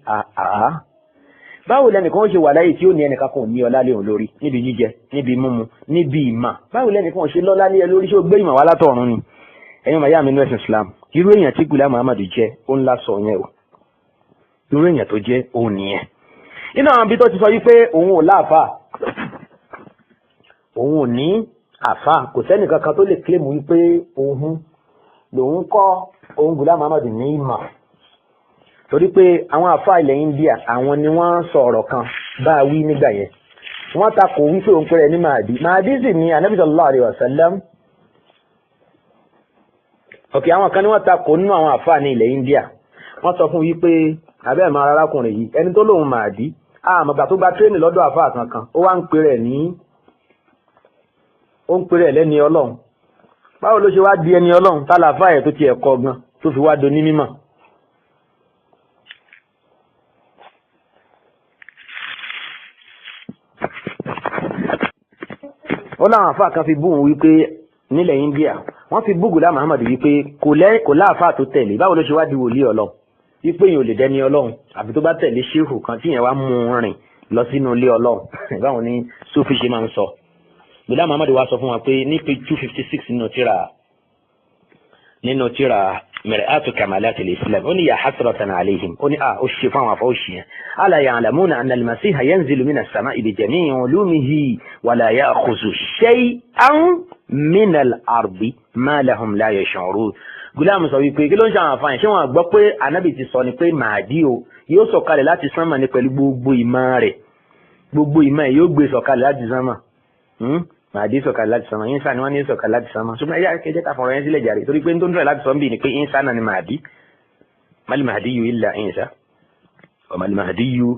B: báwo lẹnìkan ó ṣe wà láyé tí ó ní ẹnì kankan ò ní ọlá lé òun lórí níbi jíjẹ níbi mímu níbi ìmọ̀ báwo lẹnìkan ò ṣe lọ́lá lé ẹ lórí ṣé ó gbé ìmọ̀ wá látọ̀run ni ẹ̀yin màá yá mi nínú ẹ̀sìn Islam irú èèyàn tí Ghulam Ahmad jẹ́ ó ńlá sọ yẹn o irú èèyàn tó jẹ́ òun nìyẹn nínú àwọn bí tó ti sọ wípé òun ò láàfà òun ò ní àfà kò sẹ́nì kankan tó lè claim wípé òun lòun kọ́ òun Ghulam Ahmad ní ìmọ̀ torí pé àwọn àfà ilẹ̀ India àwọn ni wọ́n sọ ọ̀rọ̀ kan bá a wí nígbà yẹn wọ́n takò wípé òun pẹ̀rẹ̀ ní Mahdi sì ní Ànábì sallallahu alaihi wasallam ọ̀kẹ́ àwọn kan ní wọ́n takò nínú àwọn àfà ní ilẹ̀ India wọ́n sọ fún wípé abẹ́ ẹ̀mọ́ arákùnrin yìí ẹni tó lóun Mahdi àmọ̀gbà tó gba tréènì lọ́dọ̀ àfà kankan ó wá ń pèrè lẹ́ni Ọlọ́run báwo ló ṣe wá di ẹni Ọlọ́run tálàfà ẹ̀ tó ti ẹ̀kọ́ gan tó fi wá do ní mímọ̀ ó láwọn àfà kan fi búhùn wípé nílẹ̀ India wọ́n fi bú Ghulam Ahmad wípé kò láàfà tó tẹ̀lé báwo ló ṣe wá di wòlíì Ọlọ́run wípé èèyàn ò lè dẹni Ọlọ́run àfi tó bá tẹ̀lé ṣéhù kan tí yẹn wá mú un rìn lọ sínú ilé Ọlọ́run báwọn ní Sufi ṣe máa ń sọ Ghulam Ahmad wá sọ fún wa pé ní page 256 nínú tíra Mir'atu Kamalatil Islam ó ní ya hasratan alayhim ó ní ó ṣe fún àwọn afọ́ọ̀ṣì yẹn ala ya'lamuna anna al-Masiha yanzilu minas sama'i bi jami'i ulumihi wa la ya'khudhu shay'an min al-ardi ma lahum la yash'urun Ghulam sọ wípé kí ló ń ṣe àwọn àfáàyàn ṣé wọn gbọ́ pé Ànábì ti sọ ni pé Mahdi o yóò sọ̀kalẹ̀ láti sánmà ní pẹ̀lú gbogbo ìmọ̀ rẹ̀ gbogbo ìmọ̀ ẹ̀ yóò gbé sọ̀kalẹ̀ láti sánmà Mahdi sọ̀kalẹ̀ láti sánmà Ìsá ni wọ́n ní sọ̀kalẹ̀ láti sánmà ṣùgbọ́n ẹ̀yà kẹjẹ́ ká fọ̀rọ̀ yẹn sílẹ̀ jàre torí pé tó ń tọ́ láti sọ ń bì ní pé Ìsá náà ni Mahdi mal Mahdiyu illa Ìsá wa mal Mahdiyu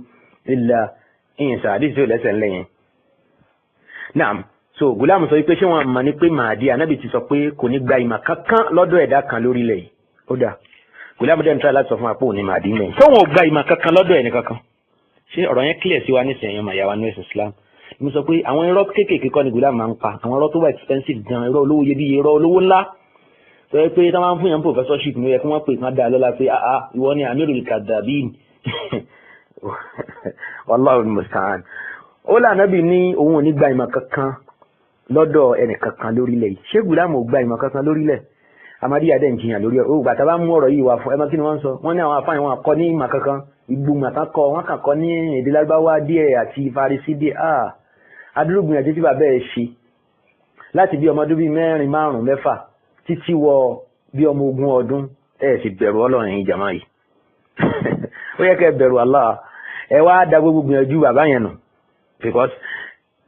B: illa Ìsá àdìsí ò lẹ́sẹ̀ ńlẹ̀ yẹn so Ghulam sọ wípé ṣé wọn mọ̀ ní pé Mahdi Ànábì ti sọ pé kò ní gba ìmọ̀ kankan lọ́dọ̀ ẹ̀dá kan lórílẹ̀ yìí ó dà Ghulam dẹ́n try láti sọ fún wa pé òní Mahdi mẹ́yìn ṣé wọn ò gba ìmọ̀ kankan lọ́dọ̀ ẹni kankan ṣé ọ̀rọ̀ yẹn clear sí wa ní sẹ́yìn ọmọ ìyàwó nurse Islam mo sọ pé àwọn irọ́ kéékèèké kọ́ ni Ghulam máa ń pa àwọn irọ́ tó wà expensive gan irọ́ olówó iyebíye irọ́ olówó ńlá tó yẹ pé táwọn fún yẹn professorship ní ó yẹ kí wọ́n pè kán dá lọ́la pé ìwọ ni Amirul Kadhabin wallahu musta'an ó lànàbì ní òun ò ní gba ìmọ̀ kankan lọ́dọ̀ ẹnì kankan lórílẹ̀ yìí. ṣé Gùlámù ò gba ìmọ̀ kankan lórílẹ̀? Ahmadiyya dẹ̀ ń jiyàn lórí ẹ̀. ó gbà tá bá mú ọ̀rọ̀ yìí wá fún ẹ mọ́ kí ni wọ́n ń sọ. wọ́n ní àwọn afáàní wọn kọ́ ní ìmọ̀ kankan ìgbùmọ̀ tán kọ́ wọ́n kàn kọ́ ní èdè Lárúbáwá díẹ̀ àti Fárísì díẹ̀. adúrúgbìn àti tí bàbá ẹ̀ ṣe láti bí ọmọdún bíi 4, 5, 6 títí wọ bí ọmọ 20 ọdún ẹ̀ sì bẹ̀rù Ọlọ́run yìí jàmá yìí. ó yẹ kẹ́ bẹ̀rù Allah. ẹ wá da gbogbo gbìyànjú bàbá yẹn nù because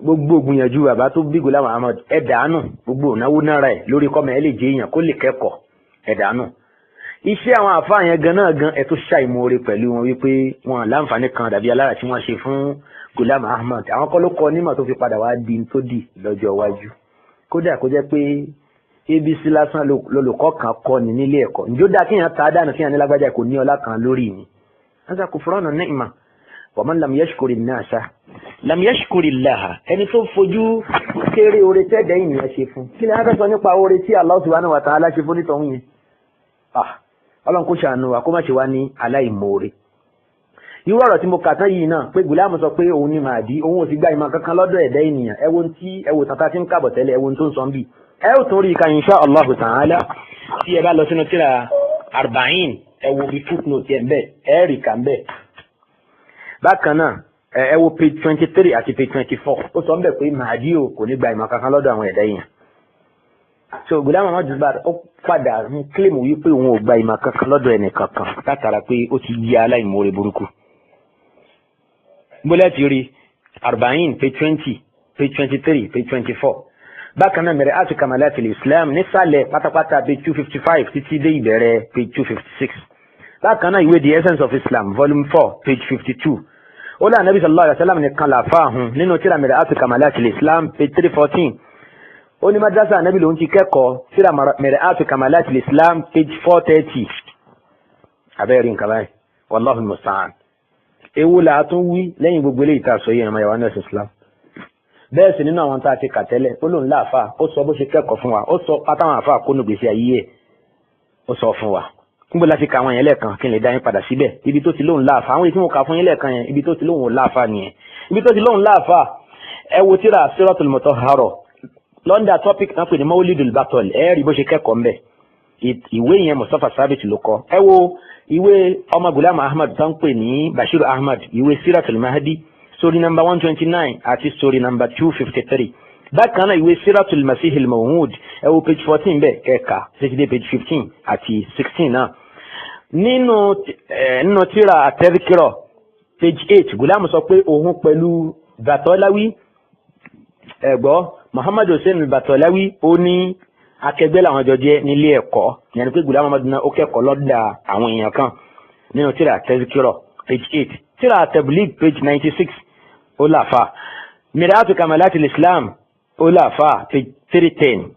B: gbogbo gbìyànjú bàbá tó bí Ghulam Ahmad ẹ dànù gbogbo ìnáwó náírà ẹ lórí kọ́mọ ẹ lè jẹ èèyàn kó lè kẹ́kọ̀ọ́ ẹ dànù. iṣẹ́ àwọn àfáà yẹn gan náà gan ẹ tó ṣàìmoore pẹ̀lú wọn wípé wọn láǹfààní kan dàbí alára tí wọ́n ṣe fún Ghulam Ahmad. àwọn kọ́ ló kọ́ nímọ̀ tó fi padà wá di tó dì lọ́jọ́ iwájú. kódà kó jẹ́ pé abc lásán lolùkọ́ kan kọ́ ni nílé ẹ̀kọ́. ǹjọ́ dáa kéèyàn ta dànù kéèyàn ní lágbájá kò ní ọlá kan lórí mi. asa kufranu ni'ma wa man lam yashkuri an-nasa lam yashkuri Allah. ẹni tó fojú kéré oore tẹ́ẹ̀dẹ́ ènìyàn ṣe fún. kí ni a fẹ́ sọ nípa oore tí Allah subhanahu wa ta'ala ṣe fún nítọ̀hún yẹn? Ọlọ́run kó ṣàánú wa kó má ṣe wá ní aláìmoore. irú ọ̀rọ̀ tí mo kà tán yìí náà pé Gùlámù sọ pé òun ni Mahdi òun ò sì gba ìmọ̀ kankan lọ́dọ̀ ẹ̀dá ènìyàn. ẹ wo tata tí ń kàbọ̀ tẹ́lẹ̀ ẹ wo tó ń sọ ń bì. ẹ ó tún rí i ka insha Allah ta'ala tí ẹ bá lọ sínú tírà 40 ẹ wo bí footnote ẹ bẹ́ẹ̀ ẹ rí kà ń bẹ́ẹ̀. bákan náà ẹ wo page 23 àti page 24 ó sọ ń bẹ̀ pé Mahdi ò kò ní gba ìmọ̀ kankan lọ́dọ̀ àwọn ẹ̀dá èèyàn. so Ghulam Ahmad Juzbar ó padà ń claim wípé òun ò gba ìmọ̀ kankan lọ́dọ̀ ẹnì kankan látara pé ó ti yí aláìmoore burúkú. bólẹ̀ ti rí 40 page 20 page 23 page 24. bákan náà Mir'atu Kamalatil Islam nísàlẹ̀ pátápátá page 255 títí dé ìbẹ̀rẹ̀ page 256. bákan náà ìwé The Essence of Islam volume 4 page 52. ó lá Ànábì sallallahu alaihi wasallam nìkan làáfà hùn nínú tírà Mir'atu Kamalatil Islam page 314. ó ní madrasa Ànábì lòun ti kẹ́kọ̀ọ́ tírà Mir'atu Kamalatil Islam page 430. abẹ́rẹ́ nǹkan báyìí wallahu musta'an. ewu là á tún wí lẹ́yìn gbogbo eléyìí tá a sọ yìí ẹ̀rọ yàrá nẹ́ẹ̀sì Islam. bẹ́ẹ̀ sì nínú àwọn tá a ti kà tẹ́lẹ̀ ó lòun láàfà ó sọ bó ṣe kẹ́kọ̀ọ́ fún wa ó sọ pátáwọn àfà kónú gbèsè ayé ẹ̀ ó sọ fún wa. níbo la ti ka àwọn yẹn lẹ́ẹ̀kan kí n lè dá yín padà síbẹ̀ ibi tó ti lóun láàfà àwọn èyí tí mo kà fún yín lẹ́ẹ̀kan yẹn ibi tó ti lóun láàfà nìyẹn ibi tó ti lóun láàfà ẹ wo tírà Siratul Mutahhara lọ́ndà topic náà pè ní Mawlidul Batal ẹ rí bó ṣe kẹ́kọ̀ọ́ mbẹ̀ ìwé yẹn Mustafa Sabit ló kọ. ẹ wo ìwé ọmọ Ghulam Ahmad tó ń pè ní Bashir Ahmad ìwé Siratul Mahdi story number 129 àti story number 253. bákan náà ìwé Siratul Masih al-Maw'ud ẹ wo page 14 bẹ́ẹ̀ kẹ́ka títí dé page 15 àti 16 náà. nínú tírà At-Tadhkira page 8 Ghulam sọ pé òun pẹ̀lú Batalawi ẹ̀gbọ́ Muhammad Hussein Batalawi ó ní akẹgbẹ́ làwọn jọ jẹ́ nílé ẹ̀kọ́ yẹn ni pé Ghulam Ahmad náà ó kẹ́kọ̀ọ́ lọ́dà àwọn èèyàn kan nínú tírà At-Tadhkira page 8 tírà At-Tabligh page 96 ó láfa Mir'atu Kamalatil Islam ó láfa page 310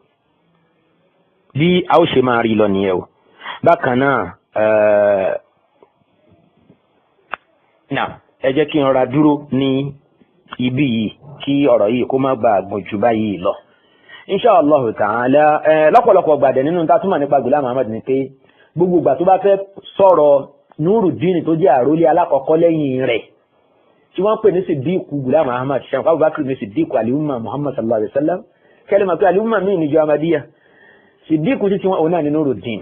B: bí a ó ṣe máa rí lọ nìyẹn o. bákan náà ẹ jẹ́ kí n rọra dúró ní ibi yìí kí ọ̀rọ̀ yìí kó má bàa gùn jù báyìí lọ. insha Allah ta'ala lọ́pọ̀lọpọ̀ gbàdẹ̀ nínú tá túmọ̀ nípa Ghulam Ahmad ni pé gbogbo ìgbà tó bá fẹ́ sọ̀rọ̀ Nuruddin tó jẹ́ àrólé alákọ̀ọ́kọ́ lẹ́yìn rẹ̀ tí wọ́n pè ní Siddiqu Ghulam Ahmad ṣàǹkà Abubakar ní Siddiqu al-umma Muhammad sallallahu alaihi wasallam kẹ́lẹ́ mọ̀ pé al-umma míì níjọ Ahmadiyya Siddiqu tí wọ́n òun náà ní Nuruddin.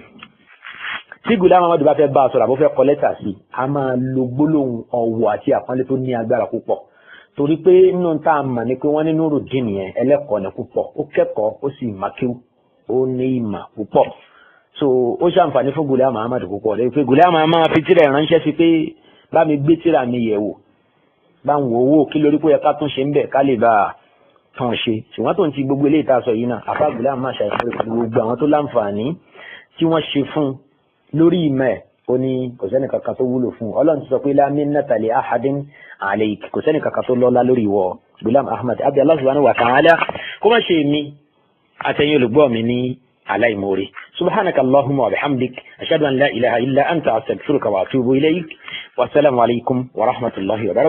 B: tí Ghulam Ahmad bá fẹ́ bá a sọ̀rọ̀ àbó fẹ́ kọ lẹ́tà sí a máa lo gbólóhùn ọ̀wọ̀ àti àpọ́nlé tó ní agbára púpọ̀ torí pé nínú tá a mọ̀ ni pé wọ́n ní Nuruddin yẹn ẹlẹ́kọ̀ọ́ ní púpọ̀ ó kẹ́kọ̀ọ́ ó sì mákíw ó ní ìmọ̀ púpọ̀ so ó ṣàǹfààní fún Ghulam Ahmad púpọ̀ lẹ́yìn pé Ghulam Ahmad fi tírà ránṣẹ́ sí pé bá mi gbé tírà mi yẹ̀ wò bá ń wò owó kí lórí pé ẹ ká tún ṣe ń bẹ̀ ká lè bá a tán ṣe ṣùgbọ́n tó ń ti gbogbo eléyìí tá a sọ yìí náà àfa Ghulam Ahmad ṣàìsàn gbogbo àwọn tó láǹfààní tí wọ́n ṣe fún lórí ìmọ̀ ẹ̀ ó ní kò sẹ́ni kankan tó wúlò fún Ọlọ́run ti sọ pé la minnata li ahadin alayk kò sẹ́ni kankan tó lọ́lá lórí ìwọ Ghulam Ahmad abdi Allah subhanahu wa ta'ala kó má ṣe mi àtẹ̀yìn olùgbọ́ mi ní aláìmoore subhanaka Allahumma wa bihamdik ashhadu an la ilaha illa anta astaghfiruka wa atubu ilayk wa assalamu alaykum wa rahmatullahi wa barakatuh.